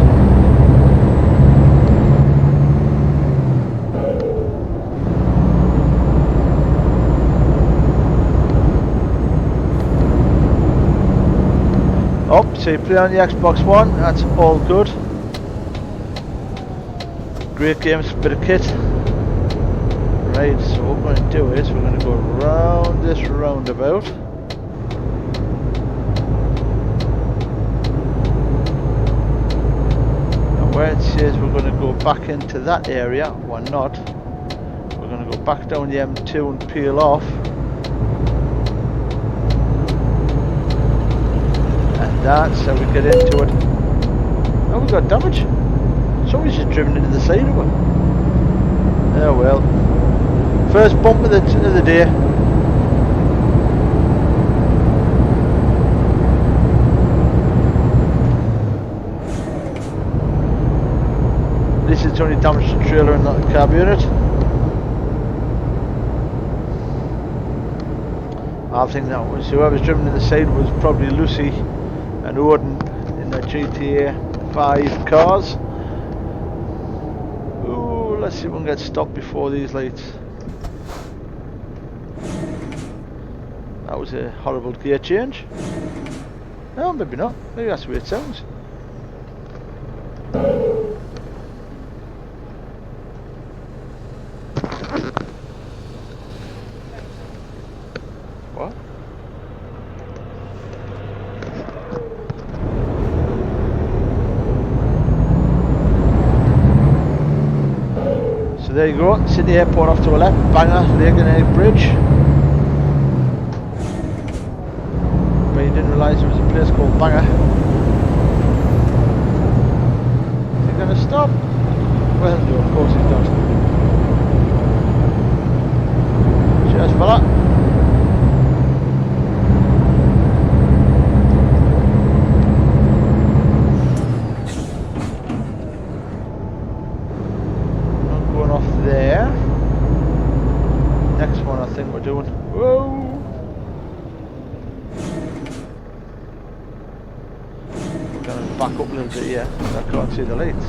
Oh, so you play on the Xbox One, that's all good. Great games, bit of kit. Right, so what we're going to do is we're going to go around this roundabout. And where it says we're going to go back into that area, we're not. We're we're going to go back down the M2 and peel off. And that's how we get into it. Oh, we got damage. Somebody's just driven into the side of it. Oh well. First bump of the day. This is only damage to the trailer and not the cab unit. I think that was whoever's driven to the side was probably Lucy and Odin in their GTA 5 cars. Ooh, let's see if we can get stopped before these lights. That was a horrible gear change. No, maybe not. Maybe that's the way it sounds. What? So there you go, Sydney Airport off to a left, Bangor, Lake and Egg Bridge. But you didn't realise there was a place called Bangor. Is he going to stop? Well, no, of course he's not. Cheers, fella. There. Next one I think we're doing. Whoa! We're going to back up a little bit here. I can't see the lights.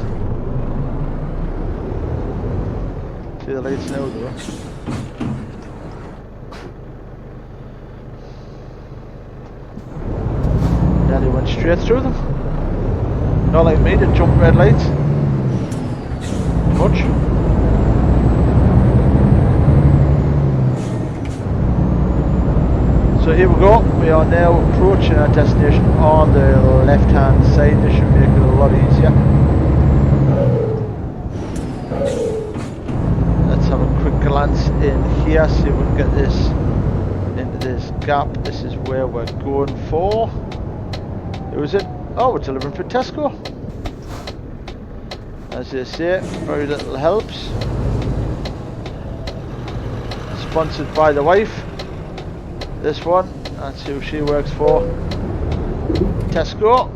See the lights now though. Nearly went straight through them. Not like me to jump red lights. Much. So here we go, we are now approaching our destination on the left hand side. This should make it a lot easier. Let's have a quick glance in here, see if we can get this into this gap. This is where we're going for. Who is it? Oh, we're delivering for Tesco. As they say, very little helps. Sponsored by the wife. This one, that's who she works for. Tesco.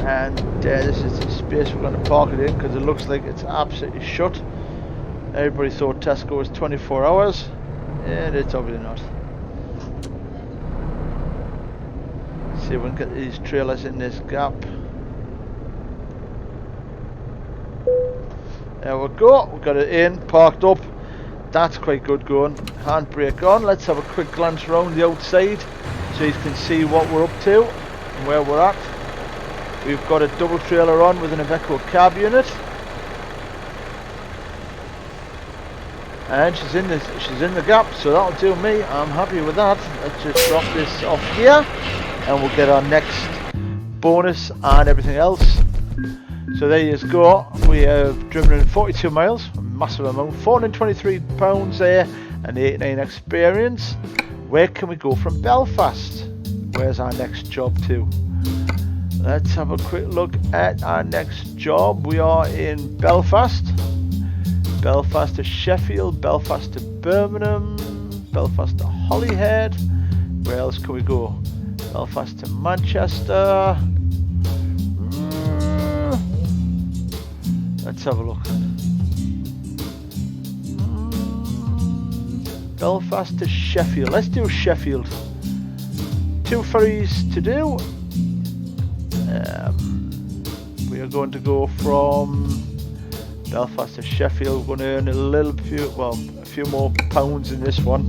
And this is the space we're going to park it in because it looks like it's absolutely shut. Everybody thought Tesco was 24 hours and it's obviously not. See if we can get these trailers in this gap. There we go, we've got it in, parked up. That's quite good going. Handbrake on. Let's have a quick glance around the outside so you can see what we're up to and where we're at. We've got a double trailer on with an Iveco cab unit. And she's in the gap, so that'll do me. I'm happy with that. Let's just drop this off here and we'll get our next bonus and everything else. So there you go. We have driven in 42 miles. Massive amount, £423 there and 89 experience. Where can we go from Belfast? Where's our next job to? Let's have a quick look at our next job. We are in Belfast. Belfast to Sheffield, Belfast to Birmingham, Belfast to Holyhead. Where else can we go? Belfast to Manchester. Let's have a look. Belfast to Sheffield. Let's do Sheffield. 2 ferries to do. We are going to go from Belfast to Sheffield. We're going to earn a few more pounds in this one.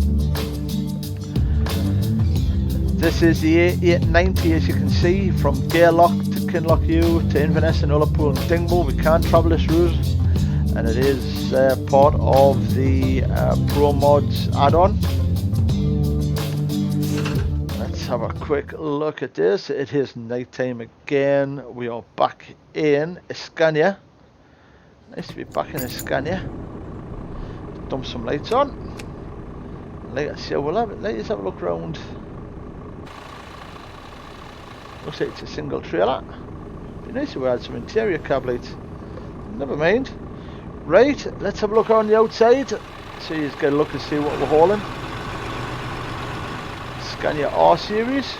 This is the A890, as you can see, from Gairloch to Kinlochhew to Inverness and Ullapool and Dingwall. We can't travel this route, and it is part of the Pro Mods add-on. Let's have a quick look at this. It is night time again. We are back in Escania. Nice to be back in a Scania. Dump some lights on. Let's see how we'll have it. Let's have a look around. Looks like it's a single trailer. Be nice if we had some interior cab lights. Never mind. Right, let's have a look on the outside. So you just get a look and see what we're hauling. Scania R series.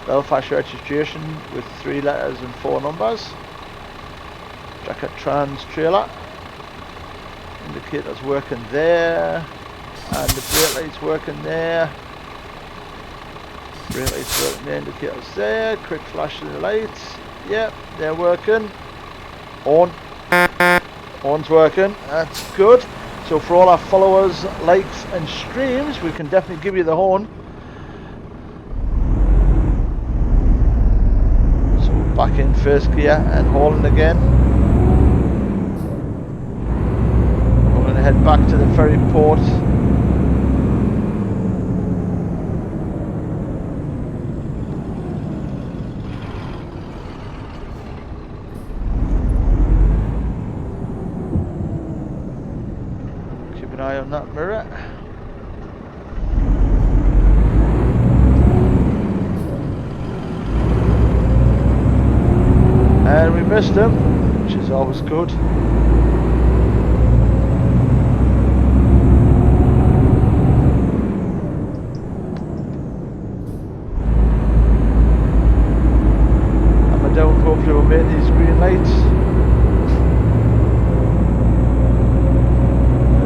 Belfast registration with 3 letters and 4 numbers. Jacket Trans trailer. Indicators working there. And the brake lights working there. Brake lights working there, indicators there. Quick flash of the lights. Yep, they're working. Horn's working. That's good. So for all our followers, likes and streams, we can definitely give you the horn. So we're back in first gear and hauling again. We're going to head back to the ferry port. Eye on that mirror. And we missed him, which is always good. Hammer down, hopefully we'll make these green lights.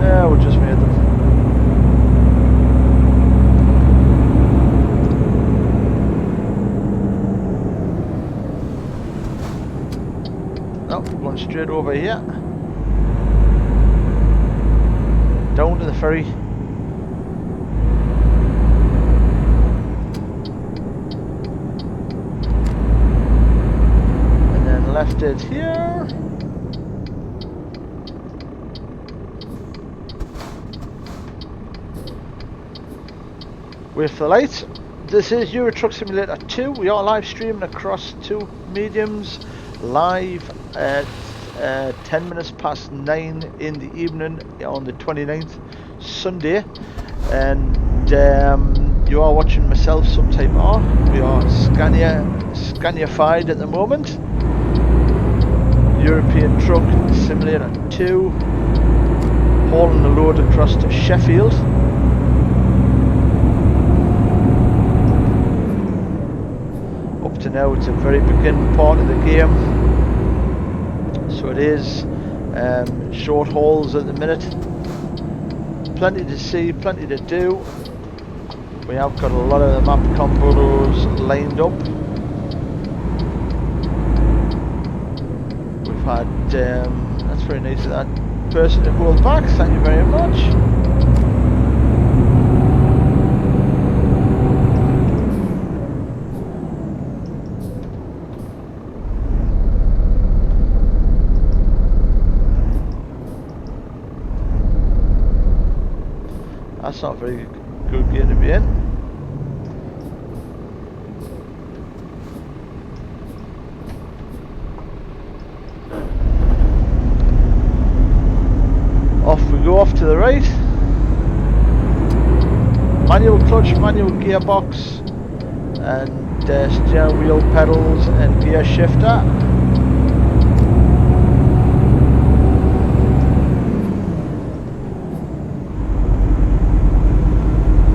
Yeah, we just made them. Nope, we're going straight over here. Down to the ferry. And then left it here. Wait for the lights. This is Euro Truck Simulator 2. We are live streaming across 2 mediums live at 10 minutes past 9 in the evening on the 29th, Sunday. And you are watching myself, Subtype R. We are Scanified at the moment. European Truck Simulator 2. Hauling the load across to Sheffield. To now it's a very beginning part of the game, so it is short hauls at the minute. Plenty to see, plenty to do. We have got a lot of the map combos lined up. We've had that's very nice of that person to hold back, thank you very much. That's not a very good gear to be in. Off we go, off to the right. Manual clutch, manual gearbox, and steering wheel pedals and gear shifter.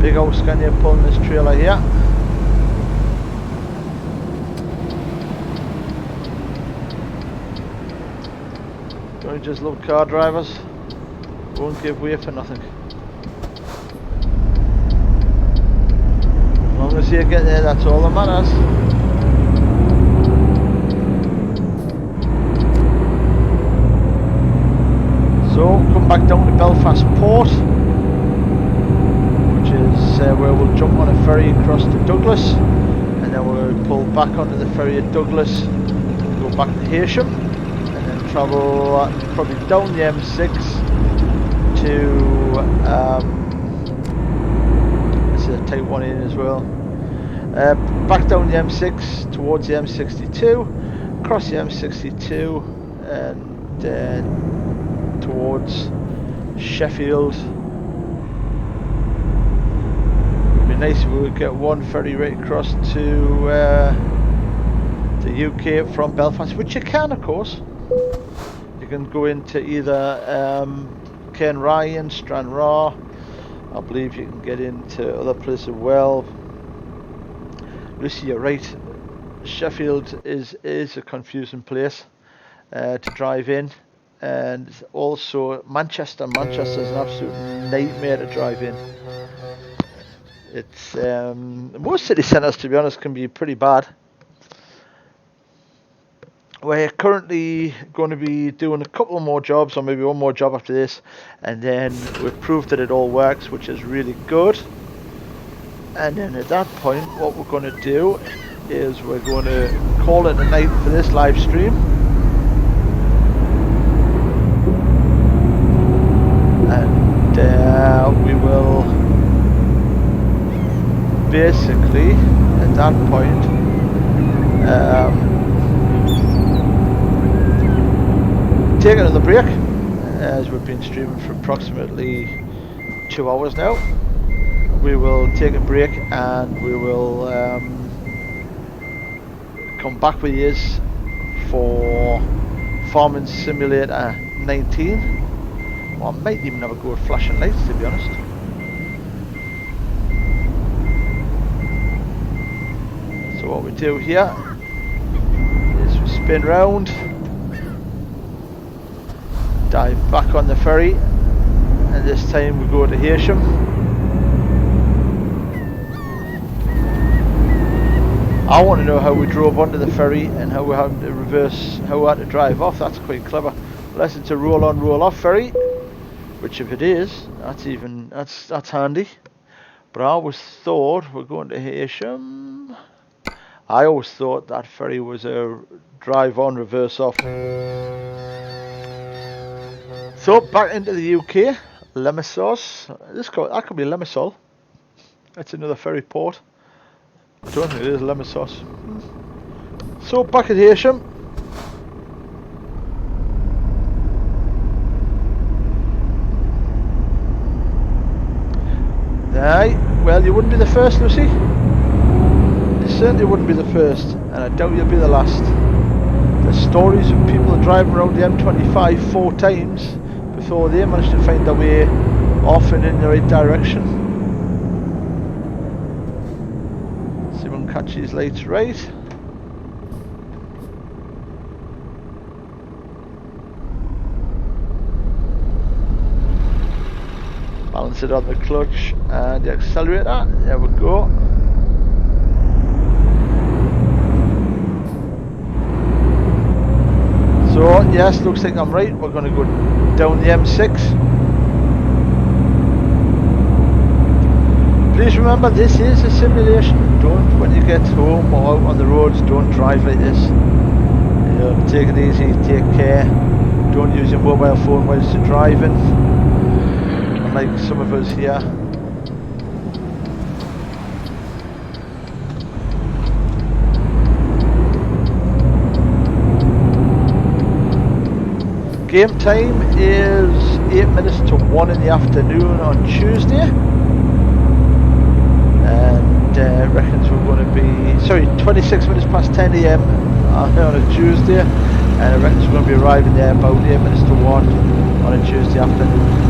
Big old Scania pulling this trailer here. Don't you just love car drivers? Won't give way for nothing. As long as you get there, that's all that matters. So, come back down to Belfast Port. Where we'll jump on a ferry across to Douglas, and then we'll pull back onto the ferry at Douglas, go back to Heysham, and then travel probably down the M6 to this is a Type 1 in as well. Back down the M6 towards the M62, across the M62, and towards Sheffield. It'd be nice if we would get one ferry right across to the UK from Belfast, which you can, of course. You can go into either Cairn Ryan, Stranraer. I believe you can get into other places as well. Lucy, you're right. Sheffield is a confusing place to drive in, and also Manchester. Manchester is an absolute nightmare to drive in. It's most city centres, to be honest, can be pretty bad. We're currently going to be doing a couple more jobs, or maybe one more job after this, and then we've proved that it all works, which is really good. And then at that point, what we're going to do is we're going to call it a night for this live stream. And we will basically, at that point, take another break, as we've been streaming for approximately 2 hours now. We will take a break and we will come back with you for Farming Simulator 19. Well, I might even have a go at flashing lights, to be honest. So what we do here is we spin round, dive back on the ferry, and this time we go to Hersham. I want to know how we drove onto the ferry and how we had to reverse, how we had to drive off. That's quite clever. Unless it's a roll on, roll off ferry, which if it is, that's handy. But I always thought we're going to Hersham. I always thought that ferry was a drive on, reverse off. So back into the UK, Limassol. That could be Limassol. That's another ferry port. I don't think it is Limassol. So back at Hersham. Aye, well, you wouldn't be the first, Lucy. You certainly wouldn't be the first, and I doubt you'll be the last. There's stories of people driving around the M25 4 times before they managed to find their way off and in the right direction. See if we can catch these lights right. Balance it on the clutch and the accelerator. There we go. So yes, looks like I'm right. We're going to go down the M6. Please remember, this is a simulation. Don't, when you get home or out on the roads, don't drive like this. You know, take it easy, take care. Don't use your mobile phone whilst you're driving. Like some of us here. Game time is 8 minutes to 1 in the afternoon on Tuesday, and reckons we're going to be 26 minutes past 10 AM on a Tuesday, and I reckons we're going to be arriving there about 8 minutes to 1 on a Tuesday afternoon.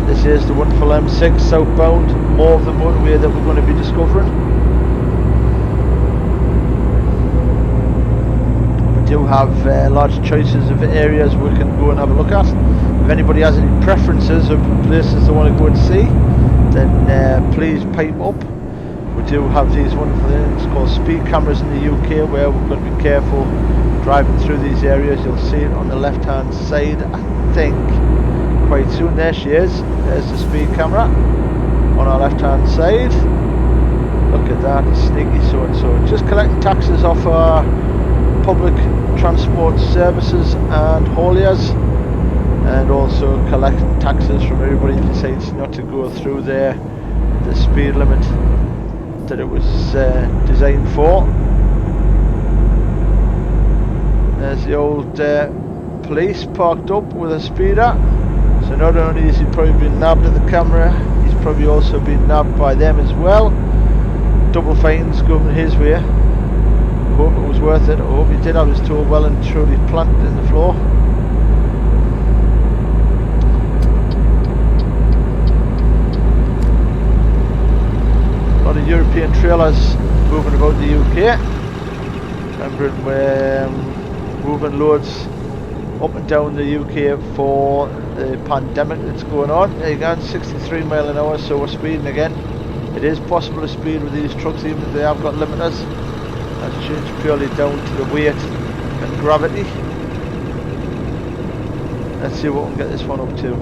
This is the wonderful M6 southbound, more of the motorway that we're going to be discovering. We do have large choices of areas we can go and have a look at. If anybody has any preferences of places they want to go and see, then please pipe up. We do have these wonderful things called speed cameras in the UK, where we're going to be careful driving through these areas. You'll see it on the left hand side, I think. Quite soon. There she is. There's the speed camera on our left hand side. Look at that, sneaky so and so. Just collecting taxes off our public transport services and hauliers, and also collecting taxes from everybody who decides not to go through the speed limit that it was designed for. There's the old police parked up with a speeder. So not only has he probably been nabbed at the camera, he's probably also been nabbed by them as well. Double fines going his way. I hope it was worth it. I hope he did have his toe well and truly planted in the floor. A lot of European trailers moving about the UK. Remembering we're moving loads up and down the UK for the pandemic that's going on. Again, 63 mile an hour, so we're speeding again. It is possible to speed with these trucks even if they have got limiters. That's changed purely down to the weight and gravity. Let's see what we can get this one up to.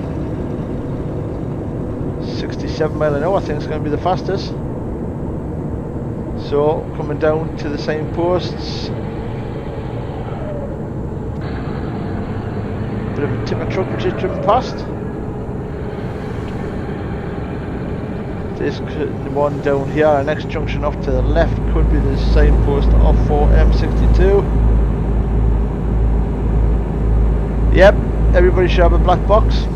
67 mile an hour, I think it's going to be the fastest. So coming down to the signposts. Bit of a tipper truck which is driven past. This could, the one down here, our next junction off to the left could be the signpost off for M62. Yep, everybody should have a black box.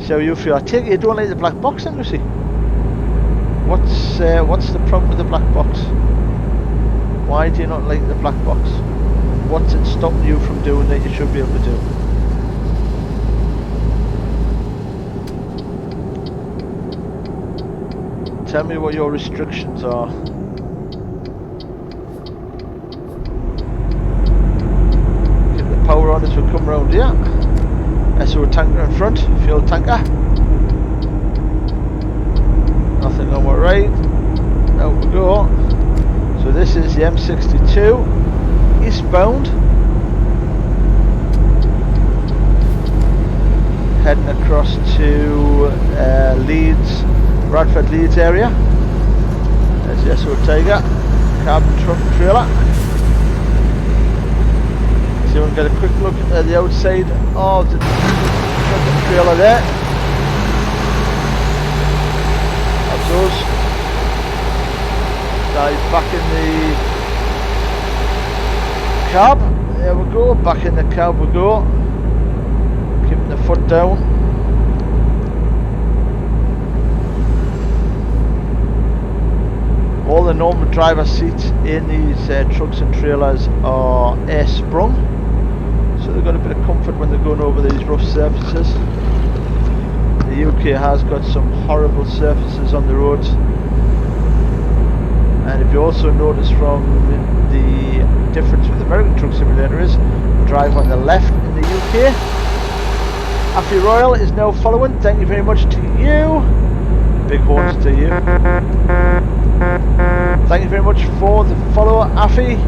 So you feel, I take it you don't like the black box then, Lucy? What's the problem with the black box? Why do you not like the black box? What's it stopping you from doing that you should be able to do? Tell me what your restrictions are. Keep the power on as we come round here. SO tanker in front, fuel tanker. Nothing on my right. Out we go. So this is the M62 eastbound. Heading across to Leeds. Bradford Leeds area. There's the SO Tiger, carbon truck trailer. So we can get a quick look at the outside of the truck and trailer there. That's us. Dive back in the cab. There we go, back in the cab we go. Keeping the foot down. All the normal driver seats in these trucks and trailers are air sprung, so they've got a bit of comfort when they're going over these rough surfaces. The UK has got some horrible surfaces on the roads, and if you also notice from the difference with American Truck Simulator is drive on the left in the UK. Affy Royal is now following, thank you very much to you. Big horns to you. Thank you very much for the follow, Affy.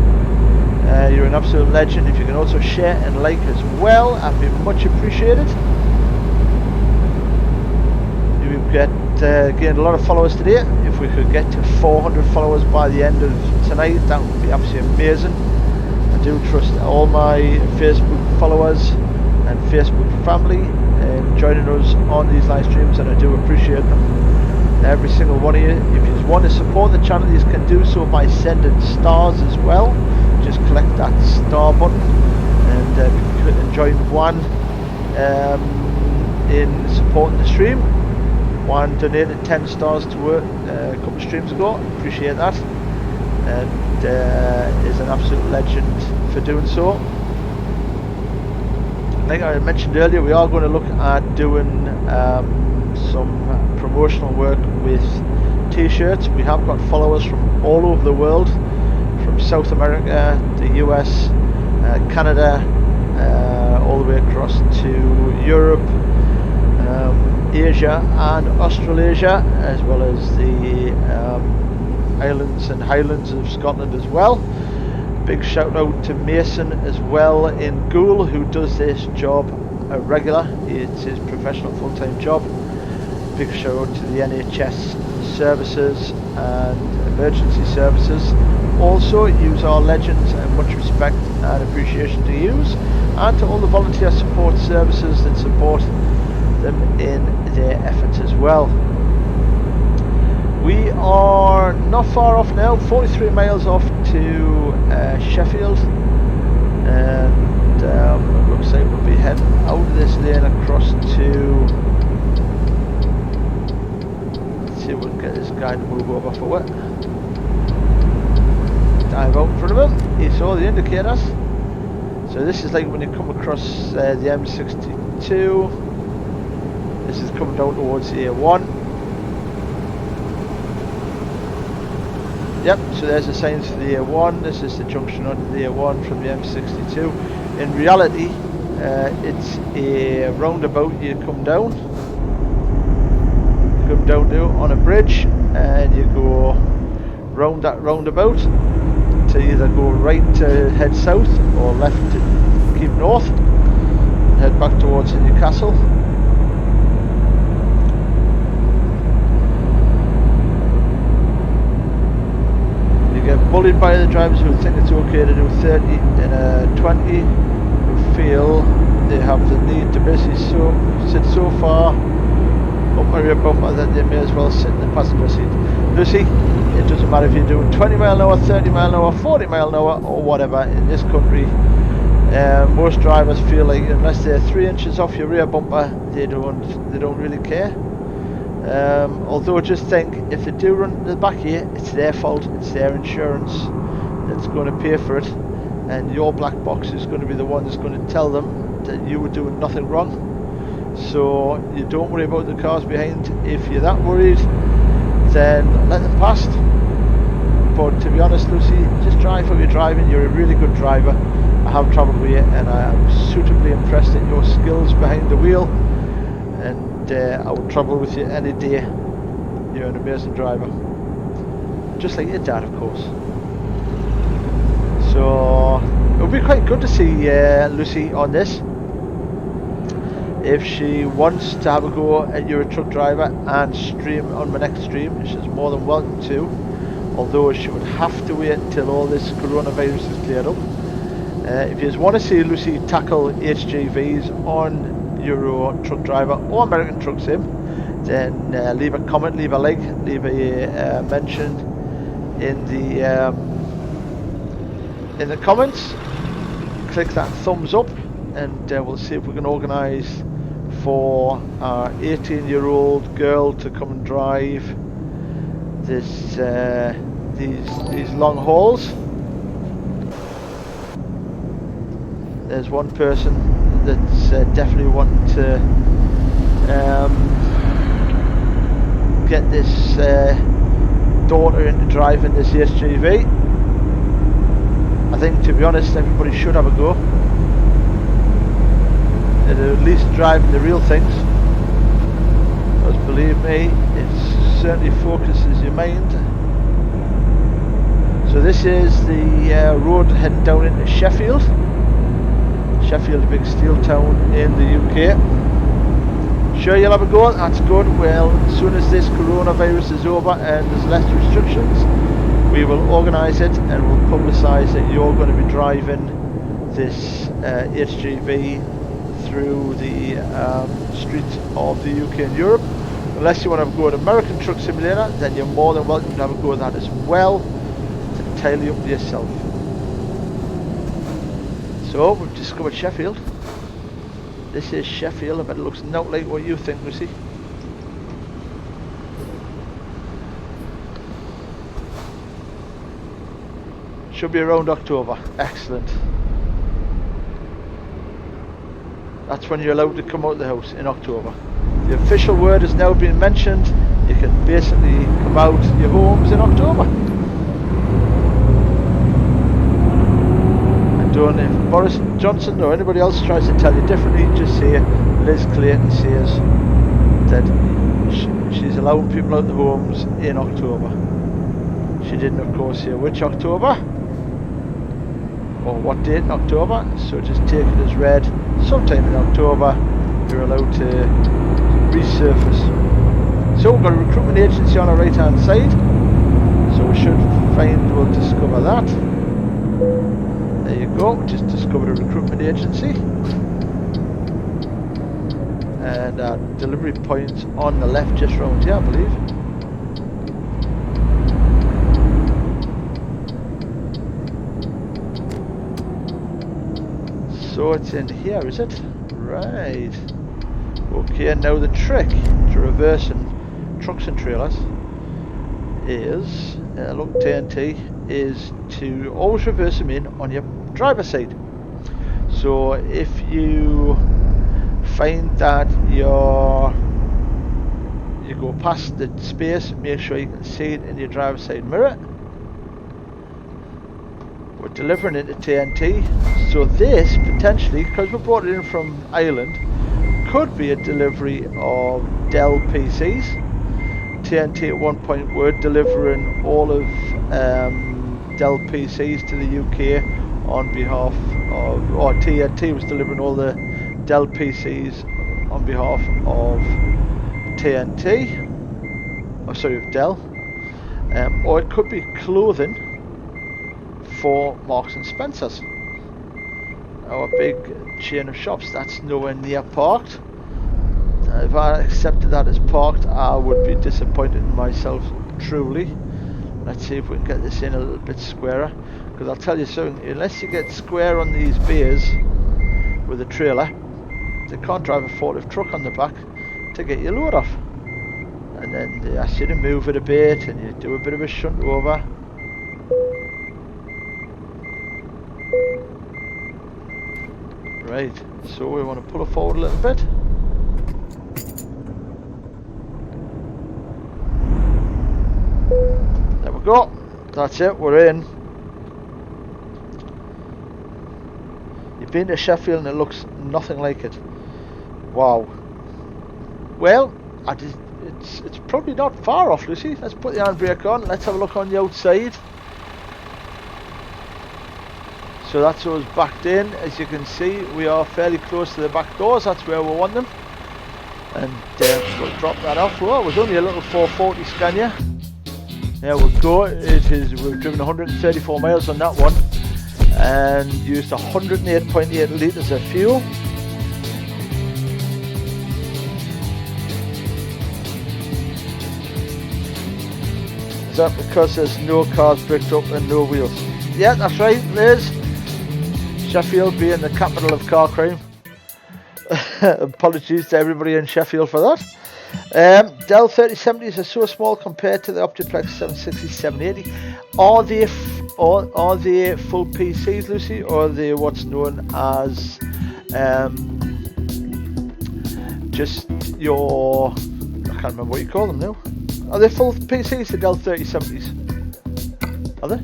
You're an absolute legend. If you can also share and like as well, I'd be much appreciated. We've gained a lot of followers today. If we could get to 400 followers by the end of tonight, that would be absolutely amazing. I do trust all my Facebook followers and Facebook family in joining us on these live streams, and I do appreciate them. Every single one of you. If you want to support the channel, you can do so by sending stars as well. Just click that star button and join one in supporting the stream. One donated 10 stars to work a couple of streams ago. Appreciate that, and is an absolute legend for doing so. Like I mentioned earlier, we are going to look at doing some promotional work with t-shirts. We have got followers from all over the world, from South America, the US, Canada, all the way across to Europe, Asia and Australasia, as well as the islands and highlands of Scotland as well. Big shout out to Mason as well in Goole, who does this job regular. It's his professional full-time job. Big shout out to the NHS services and emergency services. Also use our legends, and much respect and appreciation to use, and to all the volunteer support services that support them in their efforts as well. We are not far off now, 43 miles off to Sheffield. and it looks like we'll be heading out of this lane across to, let's see if we can get this guy to move over for it. Dive out in front of him, he saw the indicators. So this is like when you come across the M62. This is coming down towards the A1. Yep, so there's the signs for the A1. This is the junction onto the A1 from the M62. In reality, it's a roundabout. You come down to on a bridge, and you go round that roundabout to either go right to head south or left to keep north and head back towards Newcastle. Get bullied by the drivers who think it's okay to do 30 in a 20, who feel they have the need to basically sit so far up my rear bumper that they may as well sit in the passenger seat. Lucy, it doesn't matter if you're doing 20 mile an hour, 30 mile an hour, 40 mile an hour or whatever in this country. Most drivers feel like unless they're 3 inches off your rear bumper, they don't really care. Although just think, if they do run the back here, it's their fault, it's their insurance that's going to pay for it, and your black box is going to be the one that's going to tell them that you were doing nothing wrong. So you don't worry about the cars behind. If you're that worried, then let them past. But to be honest, Lucy, just drive how you're driving. You're a really good driver. I have travelled with you and I am suitably impressed at your skills behind the wheel, and I would travel with you any day. You're an amazing driver, just like your dad, of course. So it would be quite good to see Lucy on this. If she wants to have a go at Euro Truck Driver and stream on my next stream, she's more than welcome to, although she would have to wait until all this coronavirus is cleared up. If you want to see Lucy tackle HGVs on Euro Truck Driver or American Truck Sim, then leave a comment, leave a like, leave a mention in the comments. Click that thumbs up, and we'll see if we can organise for our 18-year-old girl to come and drive this these long hauls. There's one person that's definitely wanting to get this daughter into driving this HGV. I think, to be honest, everybody should have a go at least driving the real things, because believe me, it certainly focuses your mind. So this is the road heading down into Sheffield. Sheffield, a big steel town in the UK. Sure, you'll have a go? That's good. Well, as soon as this coronavirus is over and there's less restrictions, we will organise it and we'll publicise that you're going to be driving this HGV through the streets of the UK and Europe. Unless you want to go to American Truck Simulator, then you're more than welcome to have a go at that as well. It's entirely up to yourself. So we've discovered Sheffield. This is Sheffield. I bet it looks not like what you think, Lucy. Should be around October. Excellent. That's when you're allowed to come out of the house, in October. The official word has now been mentioned. You can basically come out your homes in October. Done. If Boris Johnson or anybody else tries to tell you differently, just say Liz Clayton says that she's allowing people out the homes in October. She didn't, of course, say which October or what date in October, so just take it as read. Sometime in October you're allowed to resurface. So we've got a recruitment agency on our right hand side, so we should we'll discover that. There you go, just discovered a recruitment agency. And our delivery point's on the left, just round here, I believe. So it's in here, is it? Right. Okay, now the trick to reversing trucks and trailers is, look, TNT, is to always reverse them in on your driver's side. So if you find that you go past the space, make sure you can see it in your driver's side mirror. We're delivering it to TNT, so this potentially, because we brought it in from Ireland, could be a delivery of Dell PCs. TNT at one point were delivering all of Dell PCs to the UK on behalf of, or TNT was delivering all the Dell PCs on behalf of TNT, or sorry, of Dell, or it could be clothing for Marks and Spencer's, our big chain of shops that's nowhere near parked. If I accepted that as parked, I would be disappointed in myself, truly. Let's see if we can get this in a little bit squarer, because I'll tell you something, unless you get square on these bays with a trailer, they can't drive a forklift truck on the back to get your load off. And then they ask you to move it a bit and you do a bit of a shunt over. Right, so we want to pull it forward a little bit. There we go. That's it, we're in. You've been to Sheffield and it looks nothing like it. Wow. Well, it's probably not far off, Lucy. Let's put the handbrake on. Let's have a look on the outside. So that's us backed in. As you can see, we are fairly close to the back doors. That's where we want them. And we'll drop that off. Well, it was only a little 440 Scania. There we go. We've driven 134 miles on that one and used 108.8 litres of fuel. Is that because there's no cars bricked up and no wheels? Yeah, that's right, Liz. Sheffield being the capital of car crime. Apologies to everybody in Sheffield for that. Dell 3070s are so small compared to the Optiplex 760, 780. Are they full PCs, Lucy, or are they what's known as just your, I can't remember what you call them now. Are they full PCs, the Dell 3070s? Are they?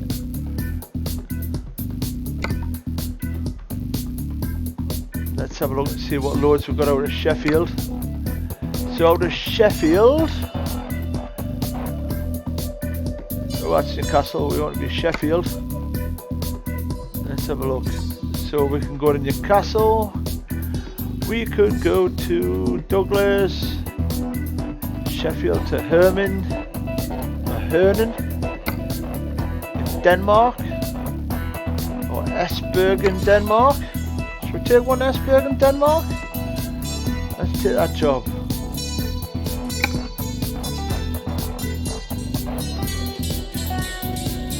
Let's have a look and see what loads we've got out of Sheffield. So out of Sheffield, oh, that's Newcastle, we want to be Sheffield. Let's have a look. So we can go to Newcastle, we could go to Douglas, Sheffield to Herning, in Denmark, or Esbjerg in Denmark. Should we take one Esbjerg in Denmark? Let's take that job.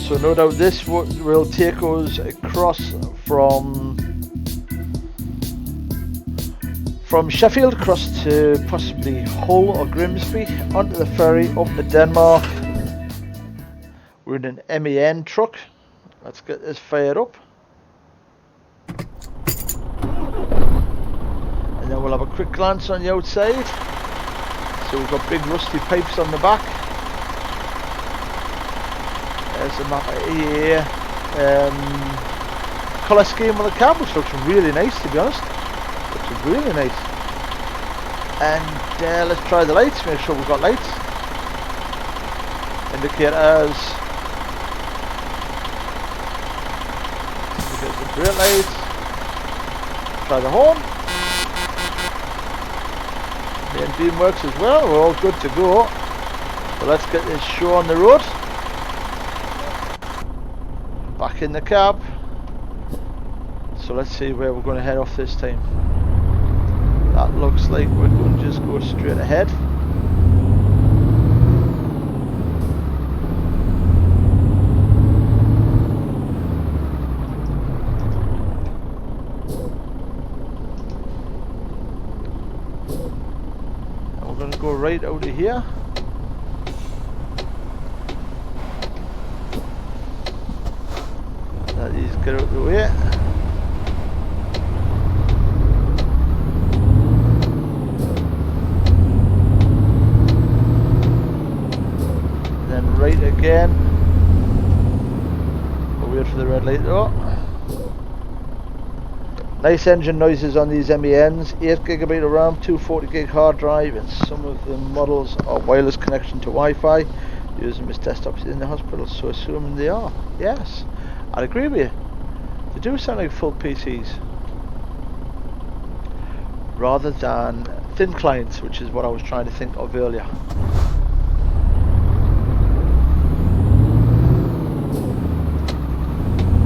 So no doubt this will take us across from Sheffield across to possibly Hull or Grimsby, onto the ferry up to Denmark. We're in an MEN truck. Let's get this fired up. And then we'll have a quick glance on the outside. So we've got big rusty pipes on the back. There's the map here. Colour scheme on the cab, which looks really nice, to be honest. Looks really nice. And let's try the lights, make sure we've got lights. Indicators. Indicate the brake lights. Try the horn. Main beam works as well, we're all good to go. So let's get this show on the road. Back in the cab. So let's see where we're going to head off this time. That looks like we're going to just go straight ahead. right out of here. Let these get out of the way. Then right again. We'll wait for the red light though. Nice engine noises on these MENs. 8GB of RAM, 240GB hard drive, and some of the models are wireless connection to Wi-Fi. Use them as desktops in the hospital, so assuming they are. Yes, I'd agree with you. They do sound like full PCs. Rather than thin clients, which is what I was trying to think of earlier.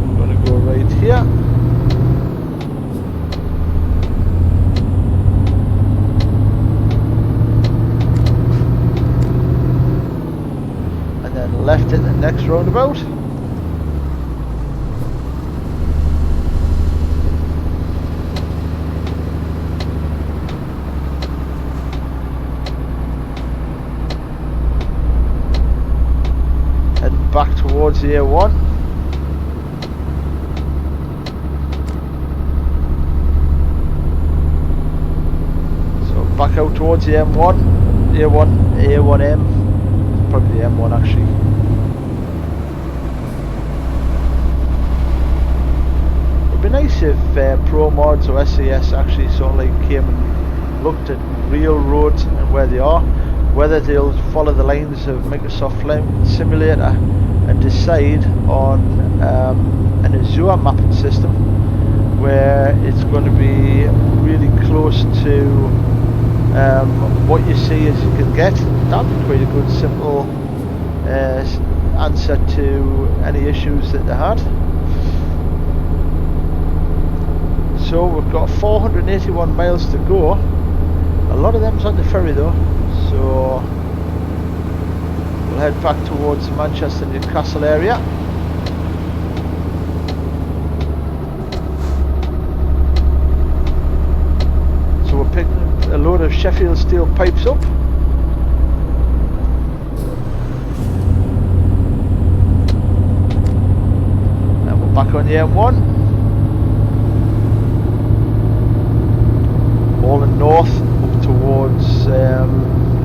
We're going to go right here. Left in the next roundabout. Heading back towards the A1. So back out towards the M1, A1M, probably the M1 actually. It'd be nice if Pro Mods or SES actually sort of like came and looked at real roads and where they are, whether they'll follow the lines of Microsoft Flight Simulator and decide on an Azure mapping system where it's going to be really close to what you see as you can get. That'd be quite a good simple answer to any issues that they had. So we've got 481 miles to go. A lot of them's on the ferry though, so we'll head back towards the Manchester Newcastle area. So we're picking a load of Sheffield steel pipes up. And we're back on the M1. All in north up towards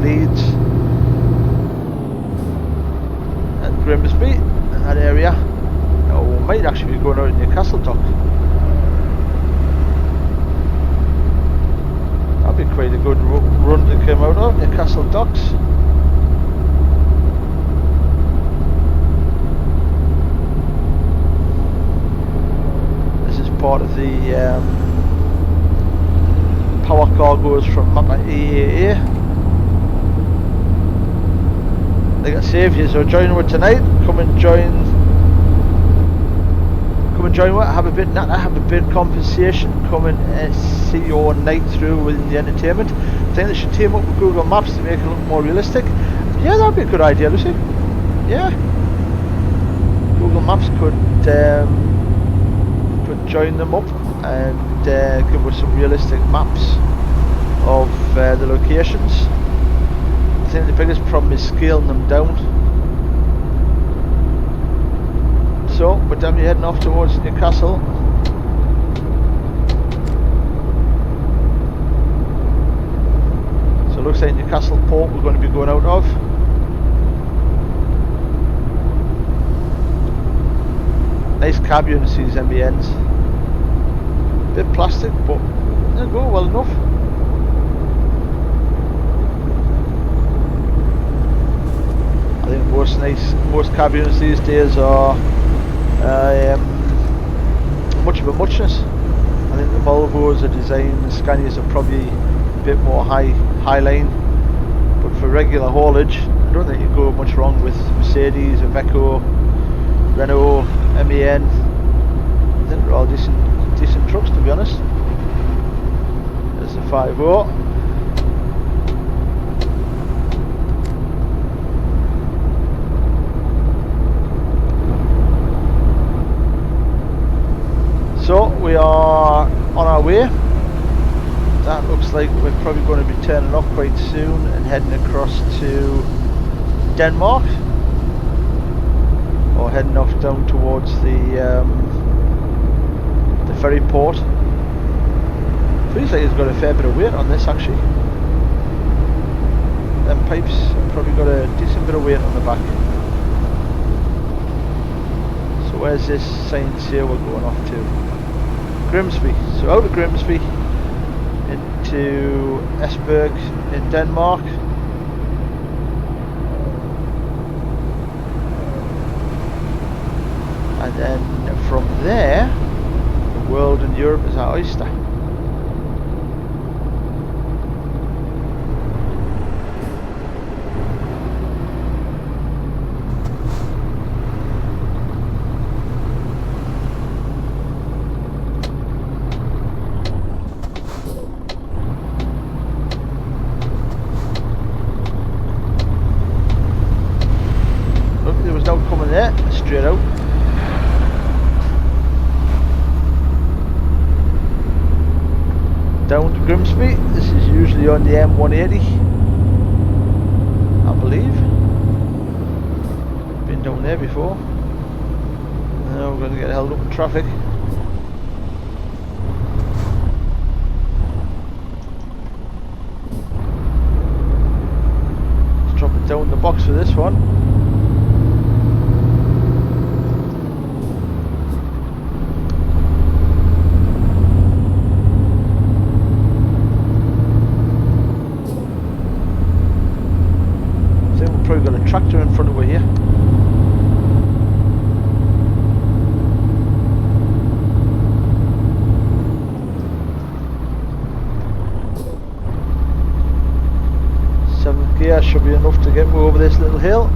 Leeds and Grimsby and that area. Now we might actually be going out in Newcastle dock. That'd be quite a good run to come out of Newcastle docks. This is part of the power cargoes from Mappa EAA. Like I say, if you're joining with tonight, come and join with, have a bit natter, have a bit of compensation, come and see your night through within the entertainment. I think they should team up with Google Maps to make it look more realistic. Yeah, that'd be a good idea, Lucy. Yeah, Google Maps could join them up and give us some realistic maps of the locations. I think the biggest problem is scaling them down. So we're definitely heading off towards Newcastle. So it looks like Newcastle Port we're going to be going out of. Nice cab units, these MENs. Bit plastic, but they'll go well enough. I think most cab units these days are much of a muchness. I think the Volvos are designed, the Scanias are probably a bit more high line, but for regular haulage, I don't think you go much wrong with Mercedes, Iveco, Renault, MEN. I think they're all decent trucks, to be honest. There's the 5.0. So we are on our way. That looks looks like we're probably going to be turning off quite soon and heading across to Denmark, or heading off down towards the ferry port. Feels like it's got a fair bit of weight on this actually. Them pipes have probably got a decent bit of weight on the back. So where's this sign here we're going off to? Grimsby. So out of Grimsby into Esbjerg in Denmark. And then from there, the world and Europe is our oyster. Look, there was no coming there, straight out. Down to Grimsby. This is usually on the M180, I believe. Been down there before. Now we're going to get held up in traffic. Let's drop it down the box for this one. Probably got a tractor in front of her here. Seventh gear should be enough to get me over this little hill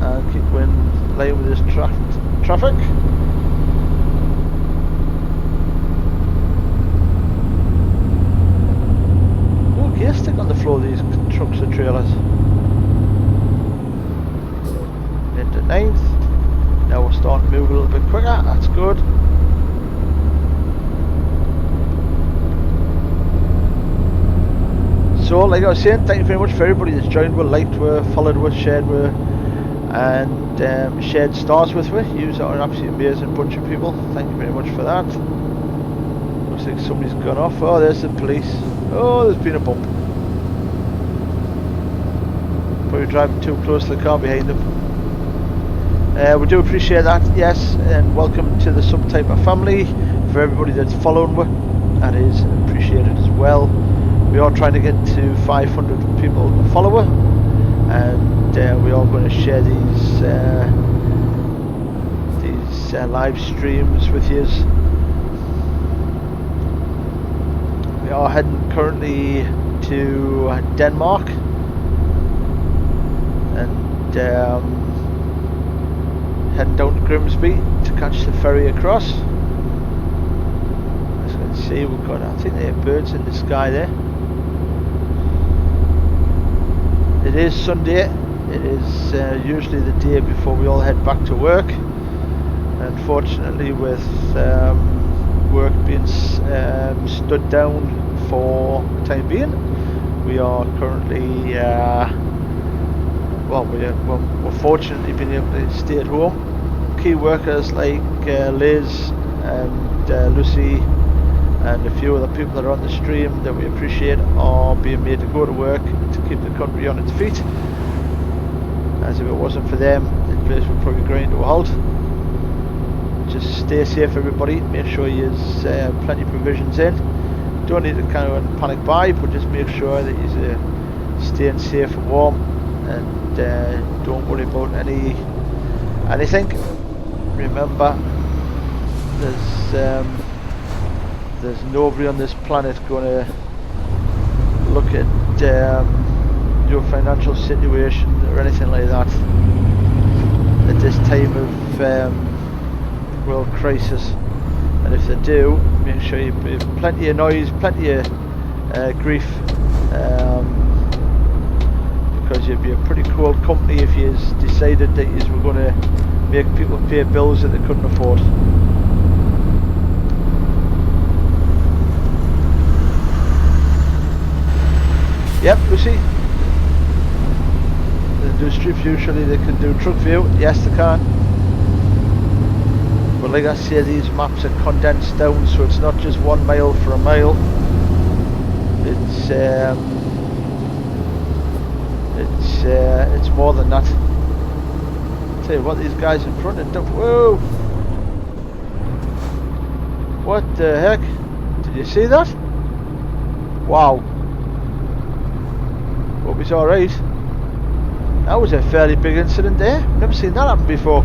and keep in line with this traffic. No gear stick on the floor of these trucks or trailers. Into 9th. Now we're starting to move a little bit quicker, that's good. So like I was saying, thank you very much for everybody that's joined with, liked with, followed with, shared with, and shared stars with me. You are an absolutely amazing bunch of people. Thank you very much for that. Looks like somebody's gone off. Oh, there's the police. Oh, there's been a bump. Probably driving too close to the car behind them. We do appreciate that, yes, and welcome to the Subtyper family. For everybody that's following me, that is appreciated as well. We are trying to get to 500 people to follow, and we are going to share these live streams with you. We are heading currently to Denmark, and heading down to Grimsby to catch the ferry across. As you can see, we've got, I think there are birds in the sky there. It is Sunday. It is usually the day before we all head back to work. Unfortunately, with work being stood down for the time being, we are currently we're fortunately been able to stay at home. Key workers like Liz and Lucy and a few other people that are on the stream that we appreciate are being made to go to work to keep the country on its feet. As if it wasn't for them, the place would probably grind to a halt. Just stay safe, everybody. Make sure you have plenty of provisions in. Don't need to kind of panic buy, but just make sure that you're staying safe and warm, and don't worry about anything. Remember, there's nobody on this planet going to look at your financial situation or anything like that at this time of world crisis. And if they do, make sure you put plenty of noise, plenty of grief, because you'd be a pretty cool company if you decided that you were going to make people pay bills that they couldn't afford. Yep, Lucy. They do street view, surely they can do truck view. Yes, they can. But like I say, these maps are condensed down, so it's not just 1 mile for a mile. It's more than that. Tell you what, these guys in front of them. Whoa! What the heck? Did you see that? Wow. Hope he's alright. That was a fairly big incident there. Never seen that happen before.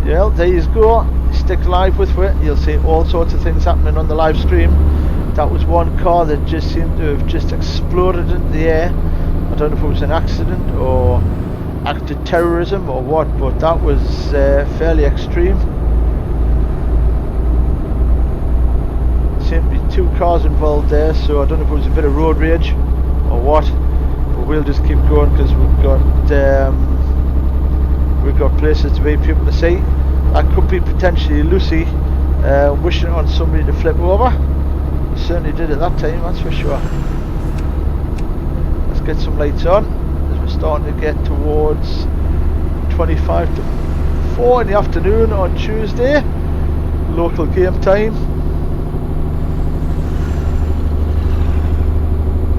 Yeah, there you go. Stick live with it. You'll see all sorts of things happening on the live stream. That was one car that just seemed to have just exploded into the air. I don't know if it was an accident or act of terrorism or what, but that was fairly extreme. Seemed to be 2 cars involved there, so I don't know if it was a bit of road rage or what. But we'll just keep going because we've got places to be, people to see. That could be potentially Lucy wishing on somebody to flip over. He certainly did at that time, that's for sure. Let's get some lights on as we're starting to get towards 25 to 4 in the afternoon on Tuesday, local game time.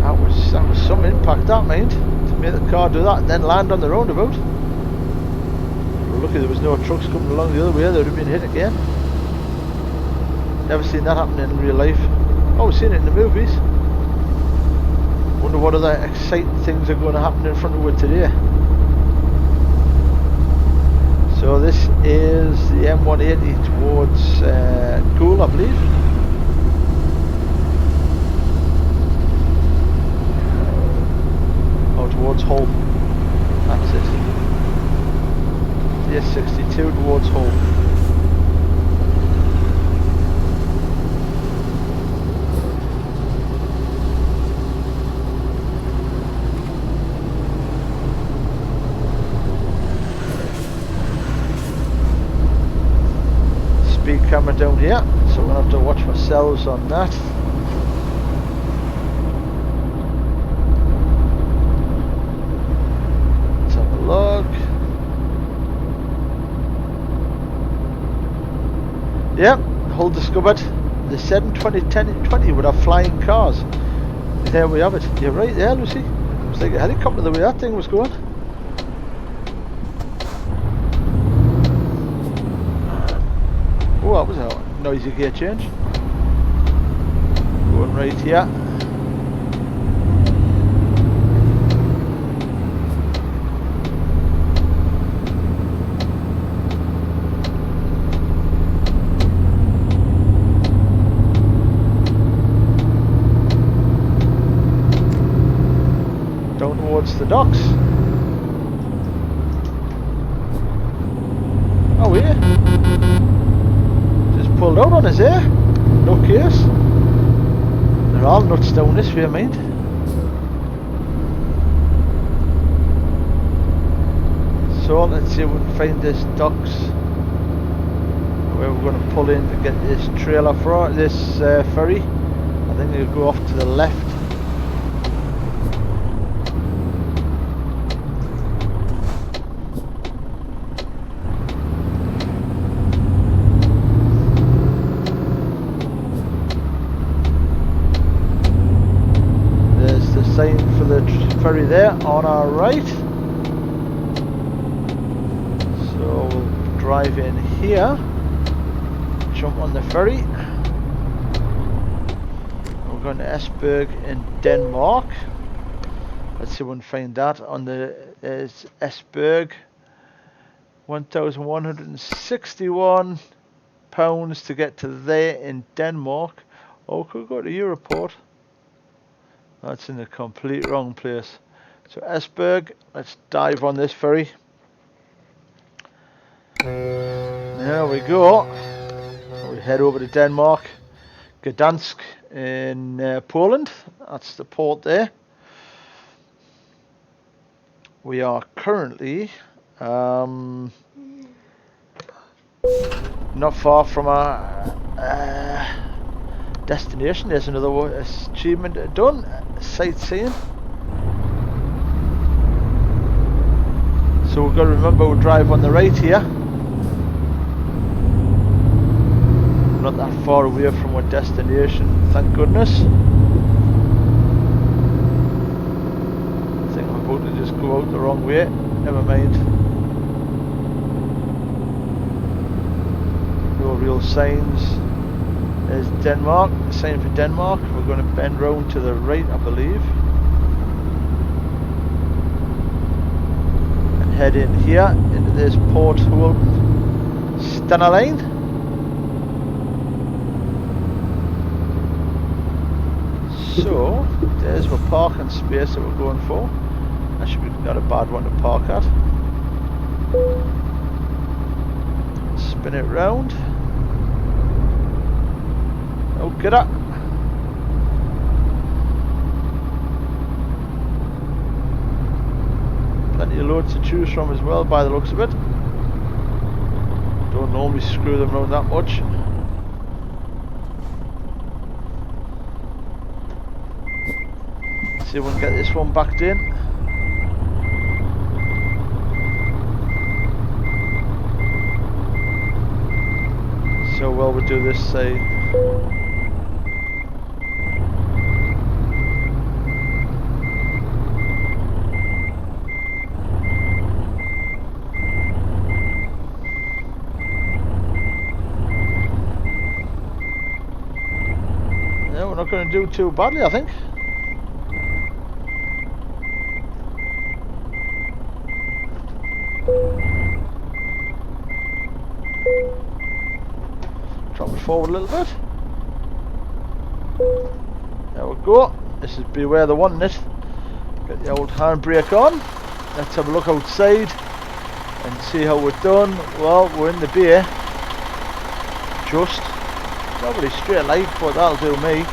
That was some impact, that mind, to make the car do that and then land on the roundabout. We're lucky there was no trucks coming along the other way, they would have been hit again. Never seen that happen in real life. Oh, we've seen it in the movies. Wonder what other exciting things are going to happen in front of it today. So this is the M180 towards Goole, I believe. Towards Hull. That's it. The S62 towards Hull. Speed camera down here, so we're going to have to watch ourselves on that. Look. Yep, Hull discovered. They said in 2020 would have flying cars. There we have it. You're right there, Lucy. It was like a helicopter the way that thing was going. Oh, that was a noisy gear change. Going right here. Towards the docks. Oh yeah. Just pulled out on us there. No case. They're all nuts down this way, mind. So let's see if we can find this docks where we're going to pull in to get this trailer for this ferry. I think we'll go off to the left. For the ferry there on our right, so we'll drive in here, jump on the ferry. We're going to Esbjerg in Denmark. Let's see if we can find that on the Esbjerg. £1,161 to get to there in Denmark. Or we could go to Europort. That's in the complete wrong place. So Esbjerg, let's dive on this ferry. There we go. We head over to Denmark. Gdansk in Poland. That's the port there. We are currently not far from destination. There's another achievement done. Sightseeing. So we've got to remember we'll drive on the right here. Not that far away from our destination, thank goodness. I think I'm about to just go out the wrong way. Never mind. No real signs. There's Denmark, the sign for Denmark. We're going to bend round to the right, I believe. And head in here into this Port Hulton Stena Line. So, there's our parking space that we're going for. That should be not a bad one to park at. Spin it round. Oh, get up! Plenty of loads to choose from as well, by the looks of it. Don't normally screw them around that much. See if we can get this one backed in. So well we do this side. Yeah, we're not going to do too badly, I think. Drop it forward a little bit. There we go. This is beware the one, isn't it? Get the old handbrake on. Let's have a look outside and see how we're done. Well, we're in the bay. Just. Not really straight light, but that'll do me.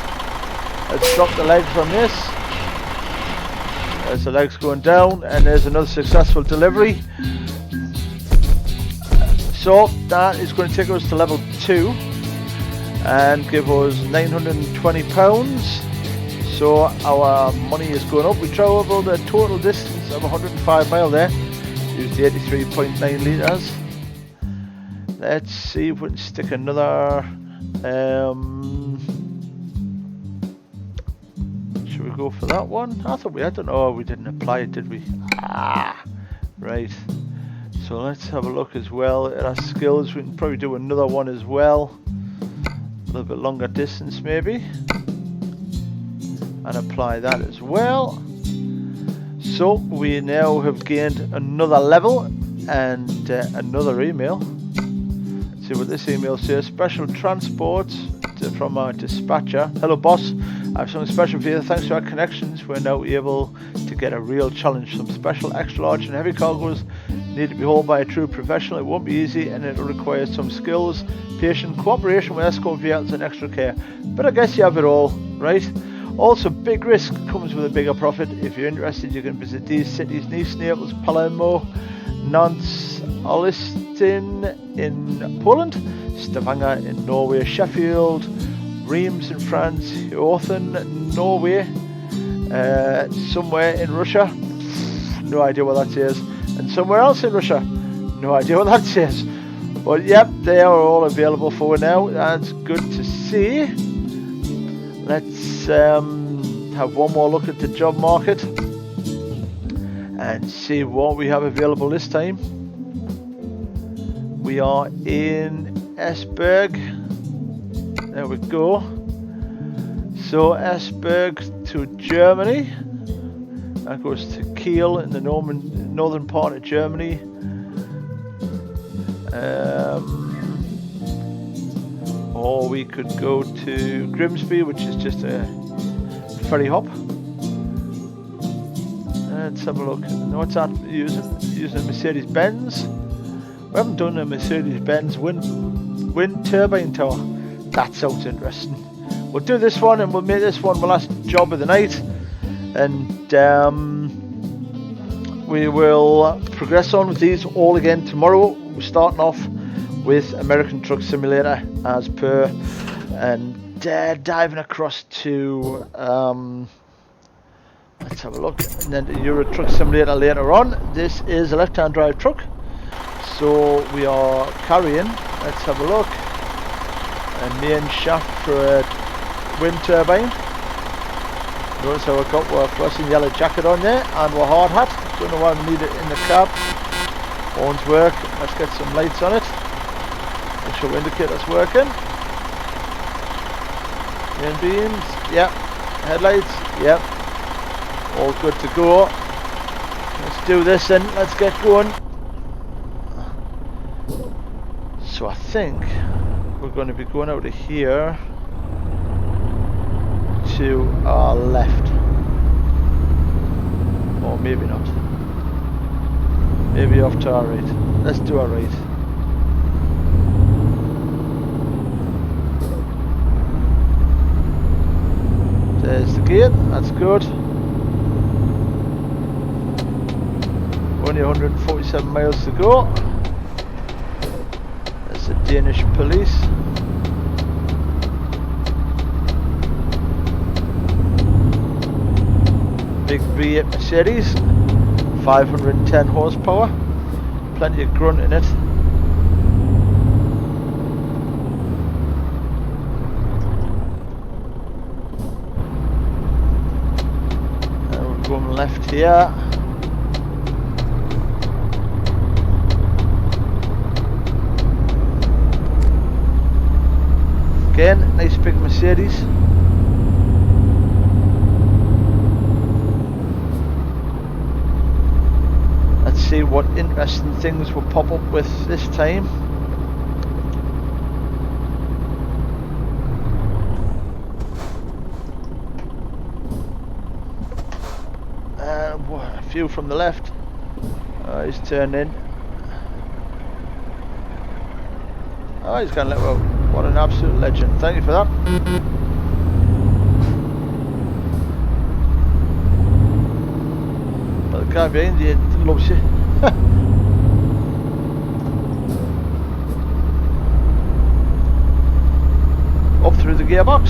Let's drop the legs on this. There's the legs going down, and there's another successful delivery. So that is going to take us to level 2 and give us £920. So our money is going up. We travelled a total distance of 105 miles there. Used the 83.9 litres. Let's see if we can stick another. Should we go for that one? I thought we had to. Oh, we didn't apply it, did we? Ah, right. So let's have a look as well at our skills. We can probably do another one as well. A little bit longer distance maybe. And apply that as well. So we now have gained another level and another email. See what this email says. Special transport from our dispatcher. Hello boss, I have something special for you. Thanks to our connections, we're now able to get a real challenge. Some special extra large and heavy cargoes need to be hauled by a true professional. It won't be easy and it will require some skills, patience, cooperation with escort vehicles and extra care. But I guess you have it all, right? Also, big risk comes with a bigger profit. If you're interested, you can visit these cities: Nice, Naples, Palermo, Nantes, Olsztyn in Poland, Stavanger in Norway, Sheffield, Reims in France, Horten, Norway, somewhere in Russia, no idea what that says, and somewhere else in Russia, no idea what that says. But yep, they are all available for now. That's good to see. Let's have one more look at the job market and see what we have available this time. We are in Esbjerg. There we go. So Esbjerg to Germany. That goes to Kiel in the northern part of Germany. Or we could go to Grimsby, which is just a ferry hop. Let's have a look. What's that using? Using a Mercedes-Benz. We haven't done a Mercedes-Benz wind turbine tower. That sounds interesting. We'll do this one and we'll make this one the last job of the night. And we will progress on with these all again tomorrow. We're starting off with American Truck Simulator as per, and diving across to let's have a look, and then the Euro Truck Simulator later on. This is a left-hand drive truck, so we are carrying, let's have a look, a main shaft for a wind turbine. Notice how we've got our fluorescent yellow jacket on there and our hard hat. Don't know why we need it in the cab. Horns work. Let's get some lights on it. Make sure indicator's working. Main beams, yep. Headlights, yep. All good to go. Let's do this then. Let's get going. So I think we're going to be going out of here to our left, or maybe not, maybe off to our right. Let's do our right. There's the gate, that's good. Only 147 miles to go. There's the Danish police. Big V8 Mercedes, 510 horsepower, plenty of grunt in it. We're going left here. Again, nice big Mercedes. See what interesting things will pop up with this time. A few from the left. He's turned in. Oh, he's going to let go. What an absolute legend. Thank you for that. But the guy behind you loves you. Up through the gearbox.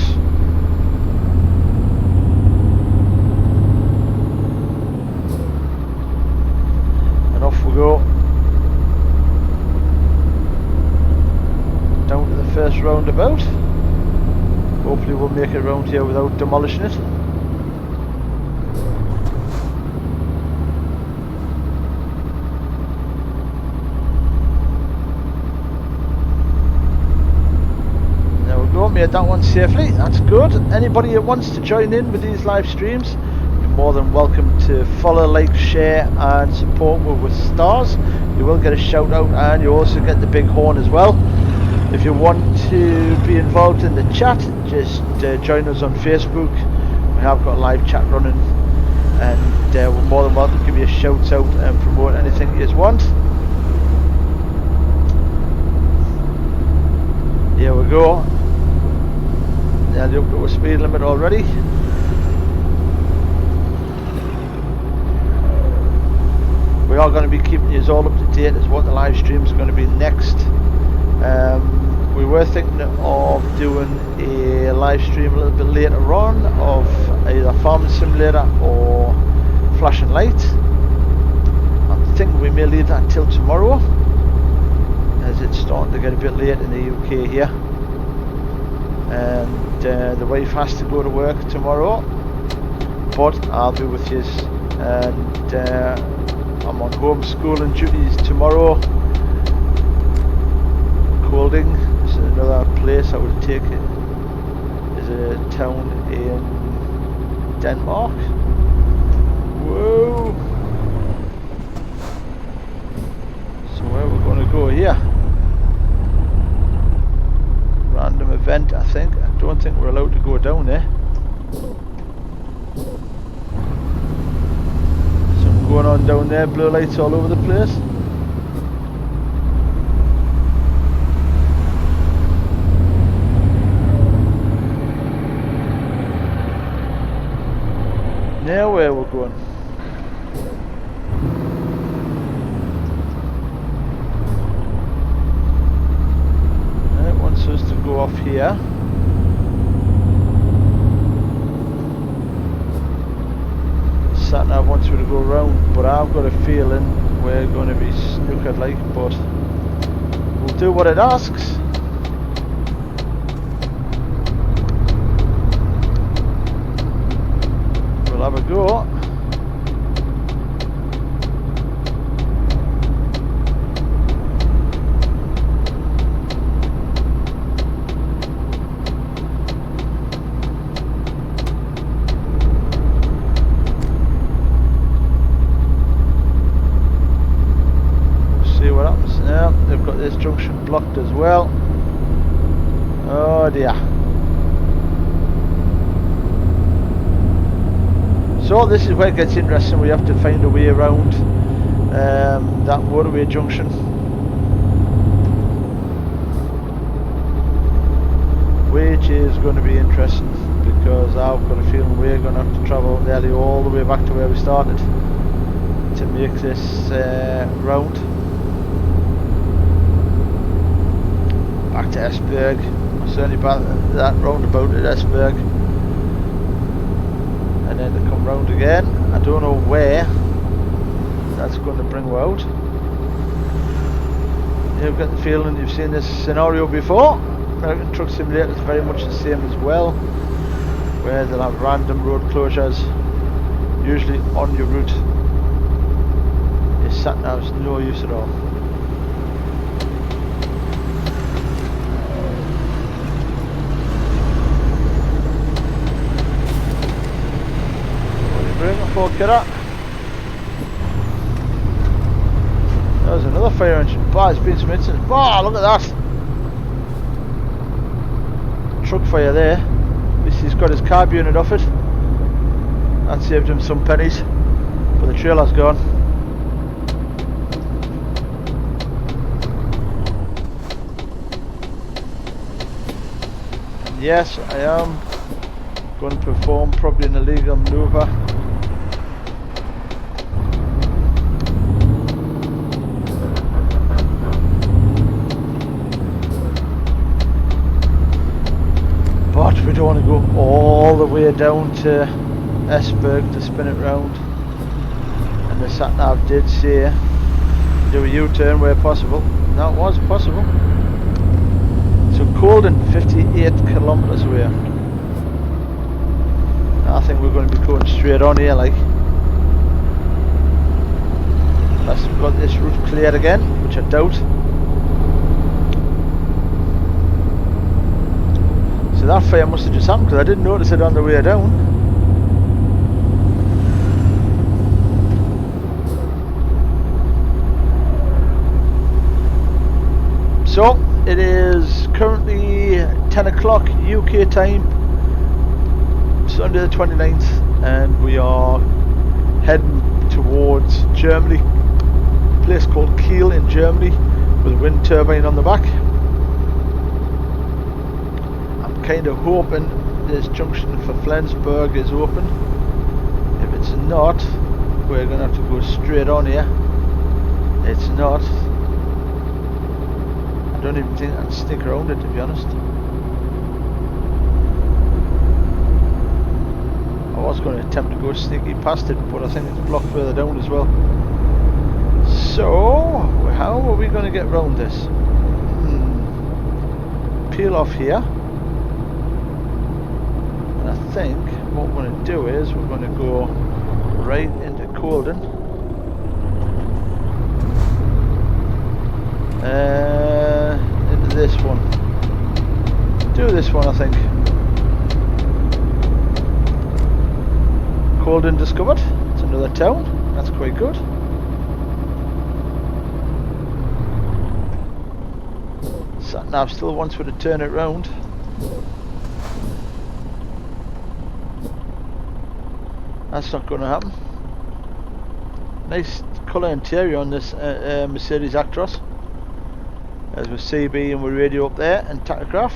And off we go. Down to the first roundabout. Hopefully we'll make it around here without demolishing it. Made that one safely, that's good. Anybody that wants to join in with these live streams, you're more than welcome to follow, like, share and support with stars. You will get a shout out and you also get the big horn as well. If you want to be involved in the chat, just join us on Facebook. We have got a live chat running and we're more than welcome to give you a shout out and promote anything you want. Here we go. Nearly up to a speed limit already. We are going to be keeping you all up to date as what the live streams are going to be next. We were thinking of doing a live stream a little bit later on of either Farming Simulator or Flashing Light. I'm thinking we may leave that till tomorrow, as it's starting to get a bit late in the UK here. And the wife has to go to work tomorrow, but I'll be with you, and I'm on homeschooling duties tomorrow. Colding is another place I would take it. Is a town in Denmark. Whoa! So where we're going to go here? Random event, I think. I don't think we're allowed to go down there. Something going on down there, blue lights all over the place. Now where we're going. It wants us to go off here. go round, but I've got a feeling we're going to be snookered like, but we'll do what it asks. We'll have a go. See what happens. Yeah, they've got this junction blocked as well. Oh dear. So this is where it gets interesting. We have to find a way around that motorway junction. Which is going to be interesting, because I've got a feeling we're going to have to travel nearly all the way back to where we started to make this round. Back to Esbjerg, certainly back that roundabout at Esbjerg, and then to come round again. I don't know where that's going to bring you out. You've got the feeling you've seen this scenario before. American Truck Simulator is very much the same as well, where they'll have random road closures, usually on your route. Your sat-nav's no use at all. For Kira. There's another fire engine. Bah, there's been some incidents. Bah, look at that! Truck fire there. At least he's got his carb unit off it. That saved him some pennies. But the trailer's gone. And yes, I am going to perform probably an illegal maneuver. But we don't want to go all the way down to Esbjerg to spin it round. And the sat-nav did say do a U-turn where possible. And that was possible. So Colden, 58 kilometres away. I think we're going to be going straight on here, like. Unless we've got this route cleared again, which I doubt. So that fire must have just happened, because I didn't notice it on the way down. So it is currently 10 o'clock UK time, Sunday the 29th, and we are heading towards Germany, a place called Kiel in Germany, with a wind turbine on the back. I'm kind of hoping this junction for Flensburg is open. If it's not, we're going to have to go straight on here. It's not. I don't even think I can stick around it, to be honest. I was going to attempt to go sneaky past it, but I think it's blocked further down as well. So, how are we going to get round this? Peel off here. And I think what we're going to do is we're going to go right into Colden. Into this one. Do this one, I think. Colden discovered. It's another town. That's quite good. Sat-nav still wants me to turn it round. That's not going to happen. Nice colour interior on this Mercedes Actros. As with CB and with radio up there and tachograph.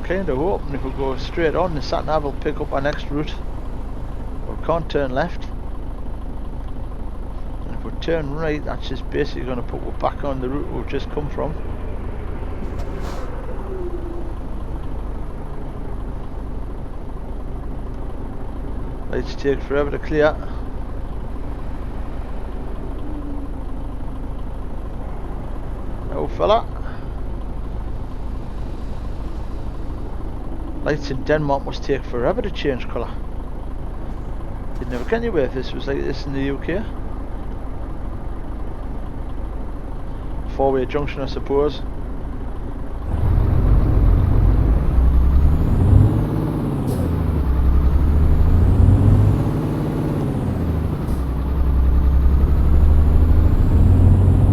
Kind of hoping if we go straight on, the sat-nav will pick up our next route. We can't turn left. And if we turn right, that's just basically going to put us back on the route we've just come from. Lights take forever to clear. Oh fella. Lights in Denmark must take forever to change colour. You'd never get anywhere if this was like this in the UK. Four-way junction, I suppose.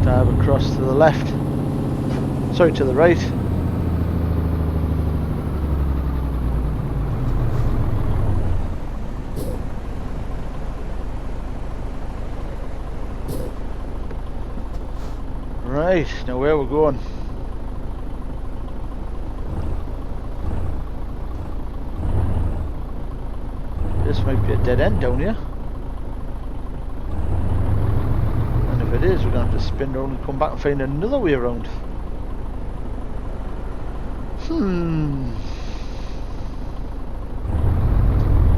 Dive across to the left. Sorry, to the right. Right, now where we're going. This might be a dead end down here. And if it is, we're going to have to spin around and come back and find another way around.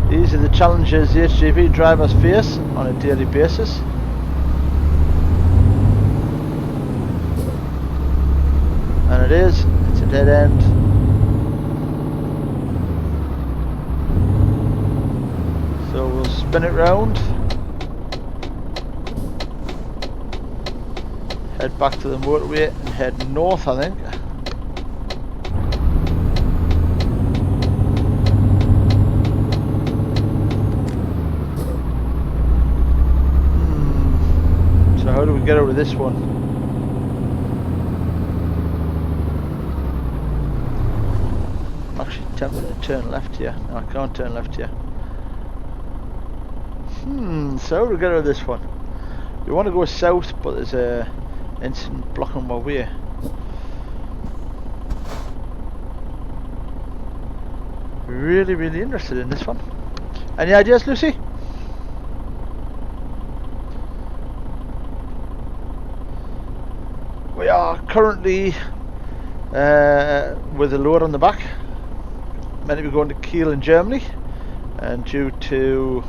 These are the challenges the HGV drivers face on a daily basis. And it is, it's a dead end. So we'll spin it round. Head back to the motorway and head north, I think. So how do we get out of this one? I'm actually tempted to turn left here. No, I can't turn left here. So how do we get out of this one? We want to go south, but there's a incident blocking my way. Really interested in this one. Any ideas, Lucy? We are currently with a load on the back, meant to be going to Kiel in Germany, and due to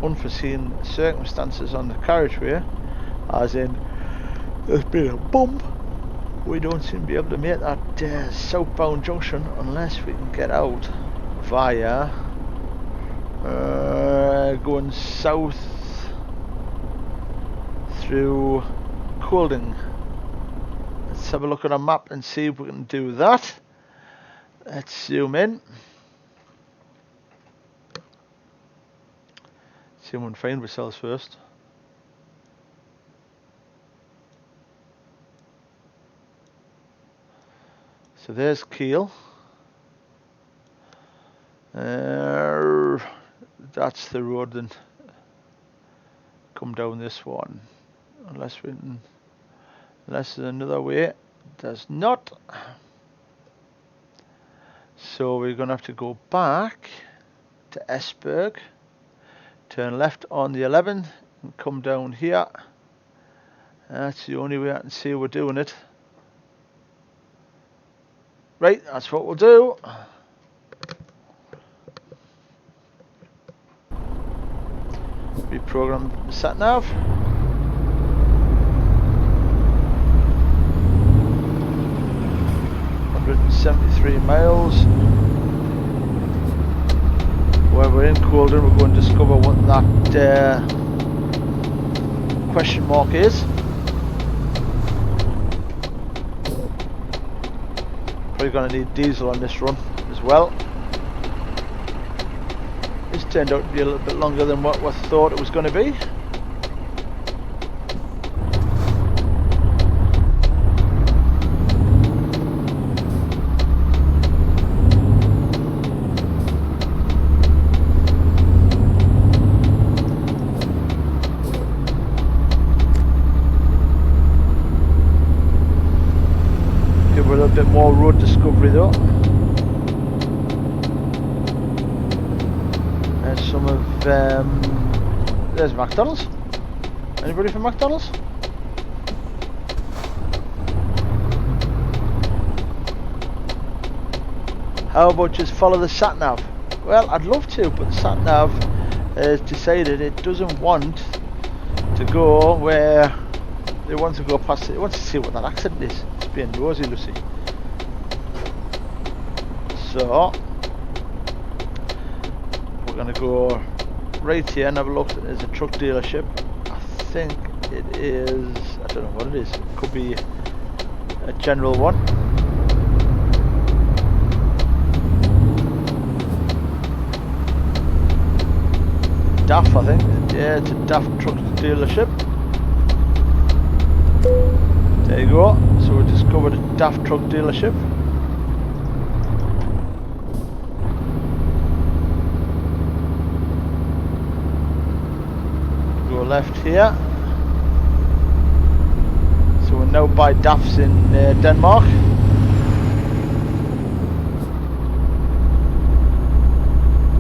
unforeseen circumstances on the carriageway, as in there's been a bump, we don't seem to be able to make that southbound junction unless we can get out via going south through Kolding. Let's have a look at our map and see if we can do that. Let's zoom in. See if we can find ourselves first. So there's Kiel. That's the road then. Come down this one. Unless there's another way. There's not. So we're going to have to go back to Esbjerg, turn left on the 11 and come down here. That's the only way I can see we're doing it. Right, that's what we'll do. Reprogram sat nav. miles. While we're in Kolding, we're going to discover what that question mark is. Probably going to need diesel on this run as well. This turned out to be a little bit longer than what we thought it was going to be. Give it a little bit more road discovery though. There's some of there's McDonald's. Anybody from McDonald's? How about just follow the sat nav? Well, I'd love to, but the sat nav has decided it doesn't want to go where it wants to go past it. It wants to see what that accident is. It's being nosy, Lucy. So we're going to go right here and have a look. There's a truck dealership. I think it is, I don't know what it is. It could be a general one. DAF, I think. Yeah, it's a DAF truck dealership. There you go. So we discovered a DAF truck dealership. Go left here. So we're now by DAFs in Denmark.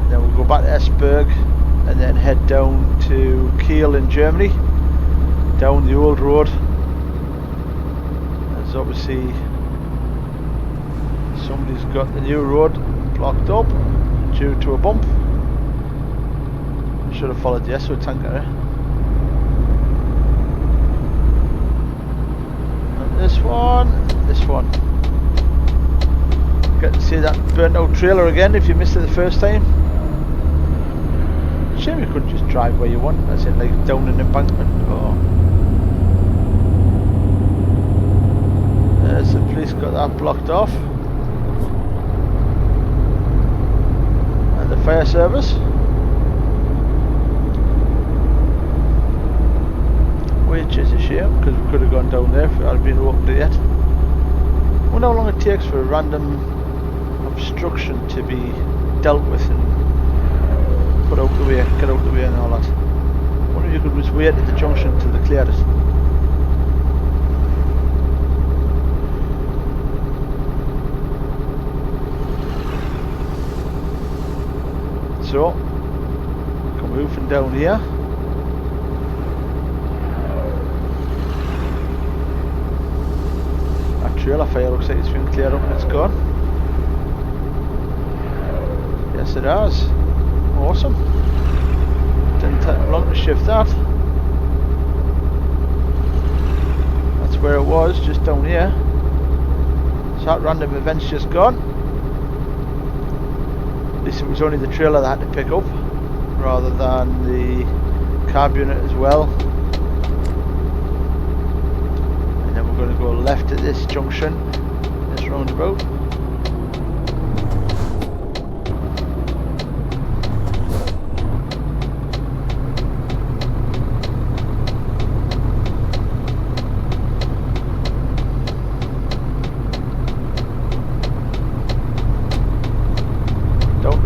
Then we'll go back to Esbjerg and then head down to Kiel in Germany, down the old road. There's obviously somebody's got the new road blocked up due to a bump. Should have followed the Esso tanker. And this one. Get to see that burnt out trailer again if you missed it the first time. Shame you couldn't just drive where you want, as in like down an embankment. Or there's the police got that blocked off, and the fire service, which is a shame because we could have gone down there if it had been opened yet. I wonder how long it takes for a random obstruction to be dealt with and put out the way, get out the way and all that. I wonder if you could just wait at the junction till they cleared it. So, come moving down here. That trailer fire looks like it's been cleared up and it's gone. Yes it has. Awesome. Didn't take long to shift that. That's where it was, just down here. So that random event's just gone. At least it was only the trailer that had to pick up, rather than the cab unit as well. And then we're going to go left at this junction, this roundabout.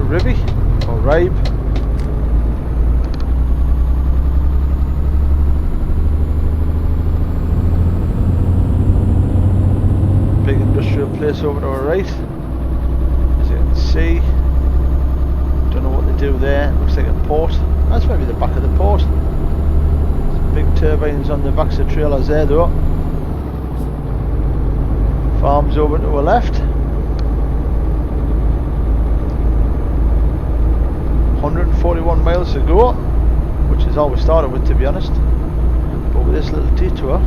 Ribby or Ribe. Big industrial place over to our right, as you can see. Don't know what they do there. Looks like a port. That's maybe the back of the port. Some big turbines on the backs of trailers there though. Farms over to our left. 141 miles to go, which is all we started with, to be honest. But with this little detour,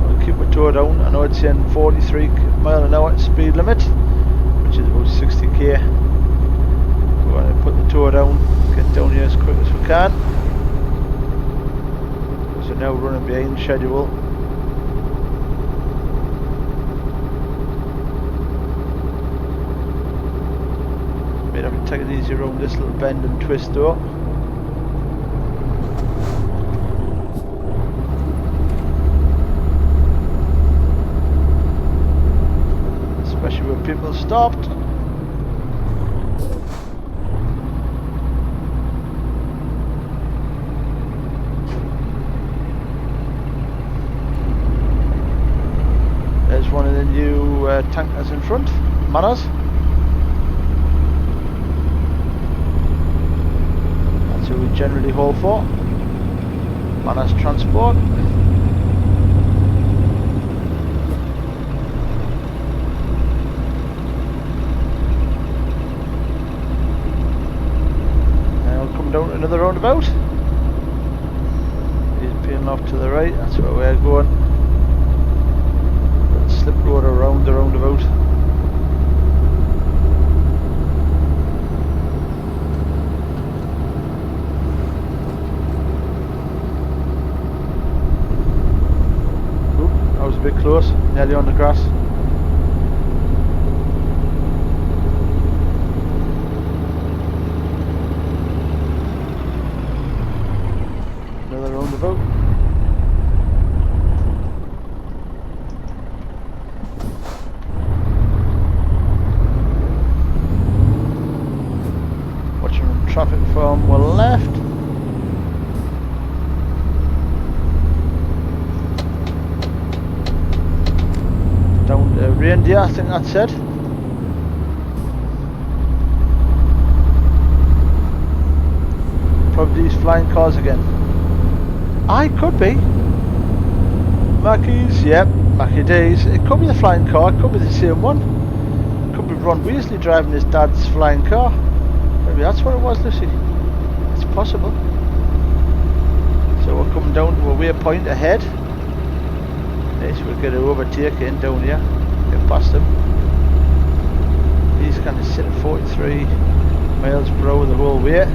I'll keep my toe down. I know it's saying 43 mile an hour speed limit, which is about 60k. We're going to put the toe down, get down here as quick as we can. So now we're running behind schedule. Take it easy around this little bend and twist though. Especially where people stopped. There's one of the new tankers in front, Manners. Who we generally haul for. Manners Transport. down to another roundabout. He's peeling off to the right, that's where we're going. Little slip road around the roundabout. Oop, that was a bit close, nearly on the grass. Roundabout. Watching traffic from our left. Down to Reindeer, I think that's it. Probably these flying cars again. I could be. Mackey's, yep, Mackie D's. It could be the flying car, it could be the same one. It could be Ron Weasley driving his dad's flying car. Maybe that's what it was, Lucy. It's possible. So we're coming down to a waypoint ahead. Yes, we'll get an overtake in down here. Get past him. He's going to sit at 43 miles per hour the whole way.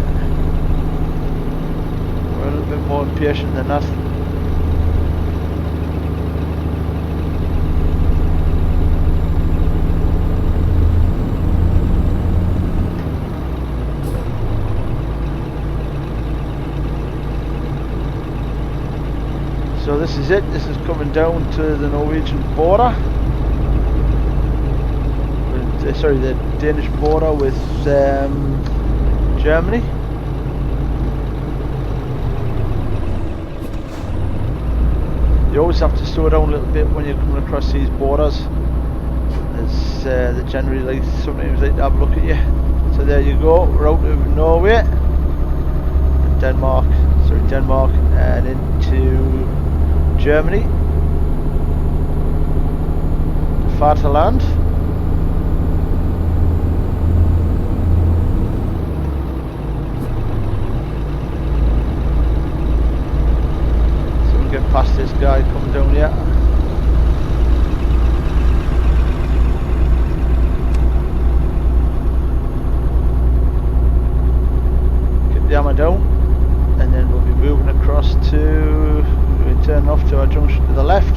We're a little bit more impatient than that. So this is it. This is coming down to the Norwegian border. Sorry, the Danish border with Germany. You always have to slow down a little bit when you're coming across these borders, as they generally sometimes like to have a look at you. So there you go, we're out of Norway, Denmark, and into Germany, Vaterland. Get past this guy coming down here. Get the hammer down, and then we'll be moving across to, we turn off to our junction to the left.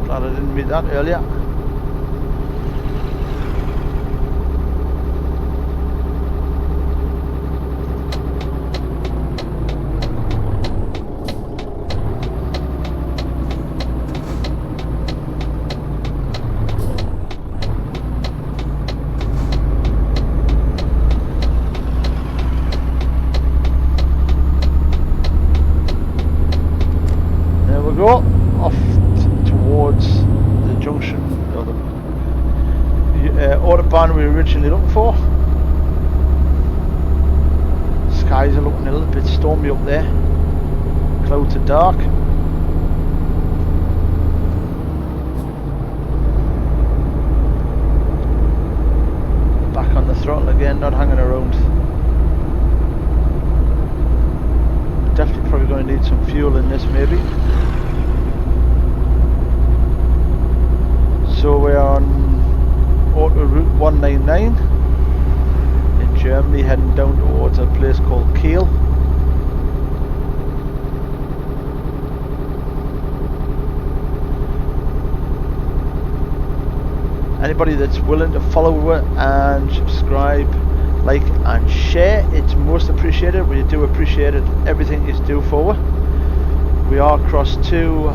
Glad I didn't meet that earlier. Go off towards the junction, or the autobahn we were originally looking for. Skies are looking a little bit stormy up there. Clouds are dark. Back on the throttle again, not hanging around. Definitely probably going to need some fuel in this maybe. So we're on Auto Route 199 in Germany, heading down towards a place called Kiel. Anybody that's willing to follow and subscribe, like and share, it's most appreciated. We do appreciate it, everything you do for. We are across 2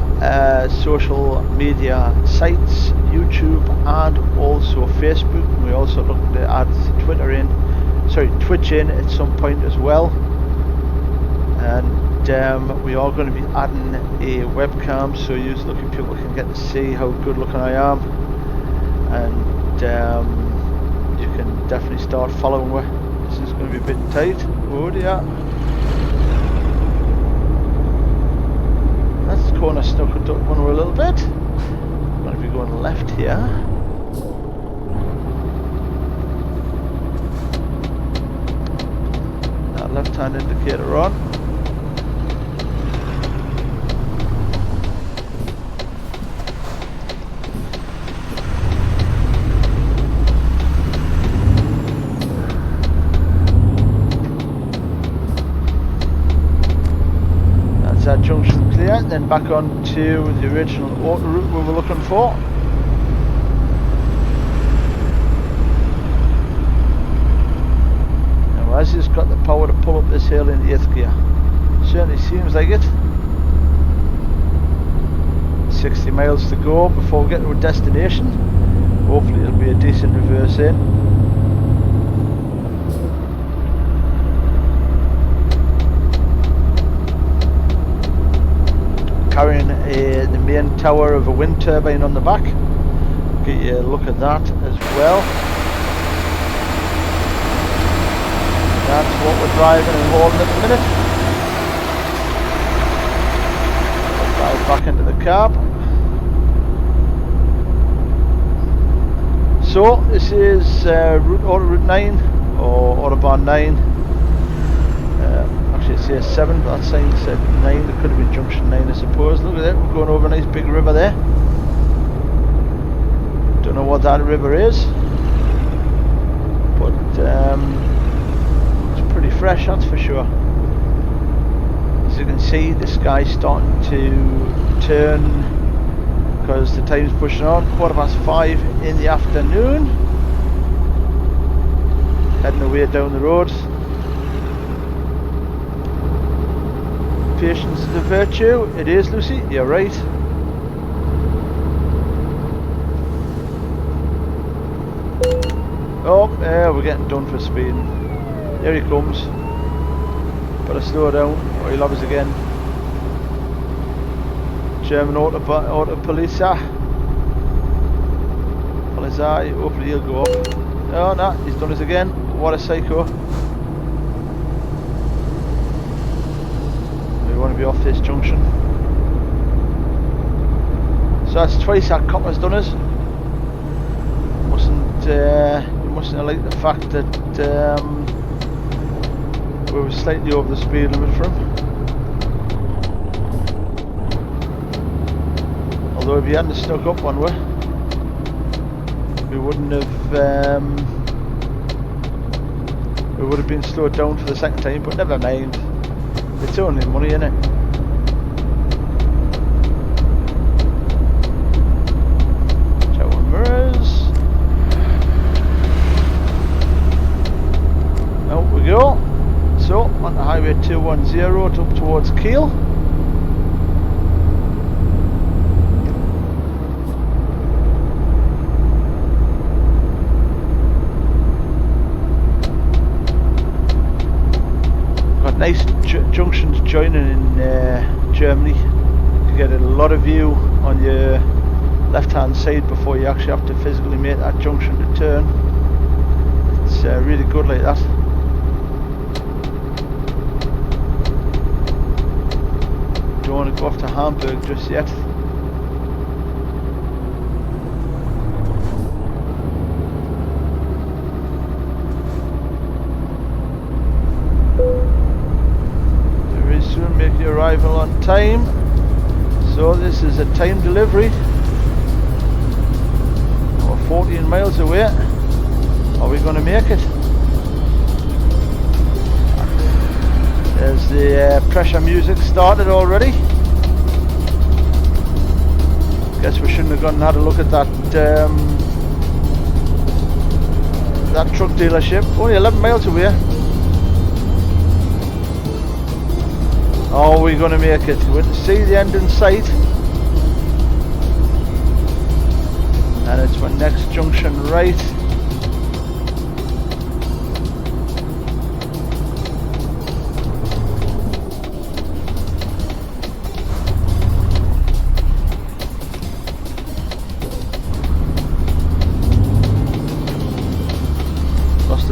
social media sites, YouTube and also Facebook. We also look to add Twitch in at some point as well. And we are going to be adding a webcam, so you looking people can get to see how good looking I am. And you can definitely start following me. This is going to be a bit tight. Oh dear. That's corner snuck up one a little bit. I'm going to be going left here. sign indicator on. That's that junction clear, and then back on to the original auto route we were looking for. Has just got the power to pull up this hill in the 8th gear. Certainly seems like it. 60 miles to go before we get to a destination. Hopefully it'll be a decent reverse in. Carrying the main tower of a wind turbine on the back. Get you a look at that as well. That's what we're driving and hauling at the minute. We'll drive back into the cab. So this is Route 9 or Autobahn 9. Actually it says 7, but that sign said 9. It could have been Junction 9 I suppose. Look at that, we're going over a nice big river there. Don't know what that river is, but pretty fresh, that's for sure. As you can see, the sky's starting to turn because the time's pushing on. 5:15 in the afternoon. Heading away down the road. Patience is a virtue. It is, Lucy, you're right. Oh, we're getting done for speeding. Here he comes. Better slow down or he'll have us again. German auto Polizei. Hopefully he'll go up. Oh no, he's done us again. What a psycho. We want to be off this junction. So that's twice that copper's done us. You mustn't have liked the fact that we were slightly over the speed limit for him. Although if he hadn't snuck up one way, we wouldn't have we would have been slowed down for the second time, but never mind. It's only money, innit? Check on mirrors. Out we go. So, on the highway 210 up towards Kiel. Got nice junctions joining in Germany. You get a lot of view on your left hand side before you actually have to physically make that junction to turn. It's really good like that. Don't want to go off to Hamburg just yet. Very soon make the arrival on time. So this is a time delivery. We're 14 miles away. Are we going to make it? There's the pressure music started already. Guess we shouldn't have gone and had a look at that that truck dealership. Only 11 miles away. Are we going to make it? We can see the end in sight. And it's my next junction right.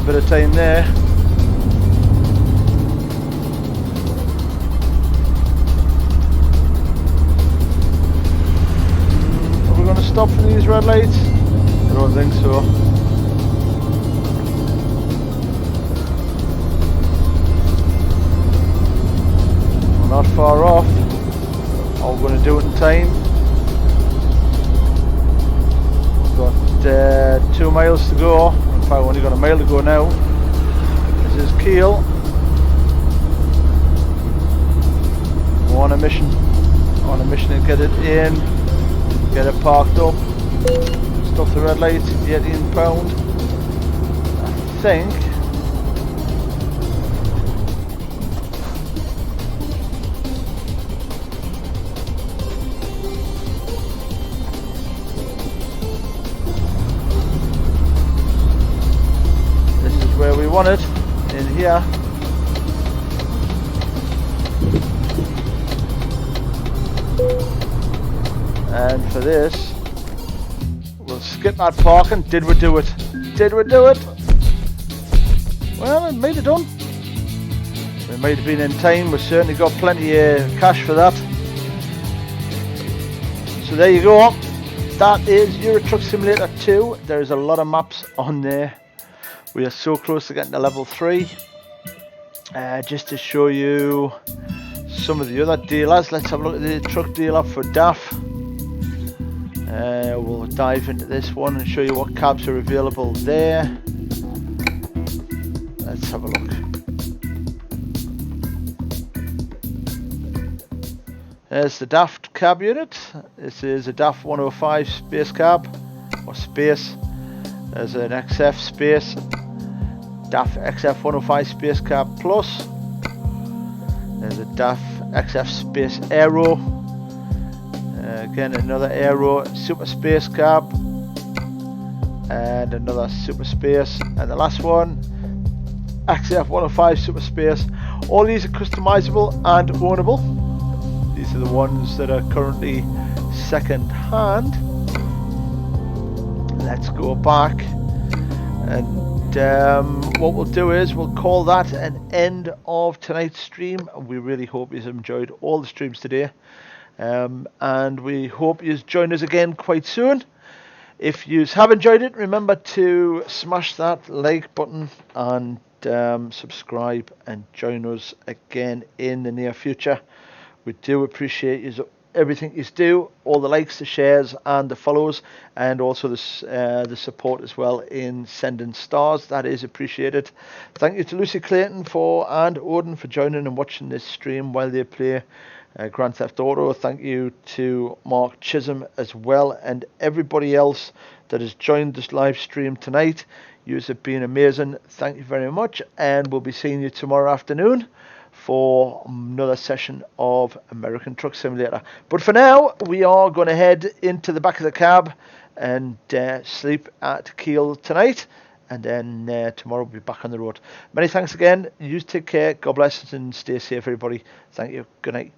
Bit of time there. Are we going to stop for these red lights? I don't think so. far off. I'm going to do it in time. We've got 2 miles to go. In fact, we've only got a mile to go now. This is Kiel. We're on a mission. On a mission to get it in, get it parked up, stuff the red light, the £18. I think. This is where we want it, in here. And for this, we'll skip that parking. Did we do it? Did we do it? Well, it might have done. We might have been in time. We've certainly got plenty of cash for that. So there you go. That is Euro Truck Simulator 2. There's a lot of maps on there. We are so close to getting to level 3. Just to show you some of the other dealers. Let's have a look at the truck dealer for DAF. We'll dive into this one and show you what cabs are available there. Let's have a look. There's the DAF cab unit. This is a DAF 105 space cab, or space. There's an XF space, DAF XF 105 space cab plus. There's a DAF XF space aero. Again, another aero super space cab, and another super space, and the last one XF 105 super space. All these are customizable and ownable. These are the ones that are currently second hand. Let's go back, and what we'll do is we'll call that an end of tonight's stream. We really hope you've enjoyed all the streams today. And we hope you join us again quite soon. If you have enjoyed it, remember to smash that like button and subscribe and join us again in the near future. We do appreciate everything you do, all the likes, the shares and the follows, and also the support as well in sending stars. That is appreciated. Thank you to Lucy Clayton and Odin for joining and watching this stream while they play Grand Theft Auto. Thank you to Mark Chisholm as well, and everybody else that has joined this live stream tonight. You have been amazing. Thank you very much, and we'll be seeing you tomorrow afternoon for another session of American Truck Simulator. But for now, we are going to head into the back of the cab and sleep at Kiel tonight, and then tomorrow we'll be back on the road. Many thanks again. You take care. God bless us and stay safe, everybody. Thank you. Good night.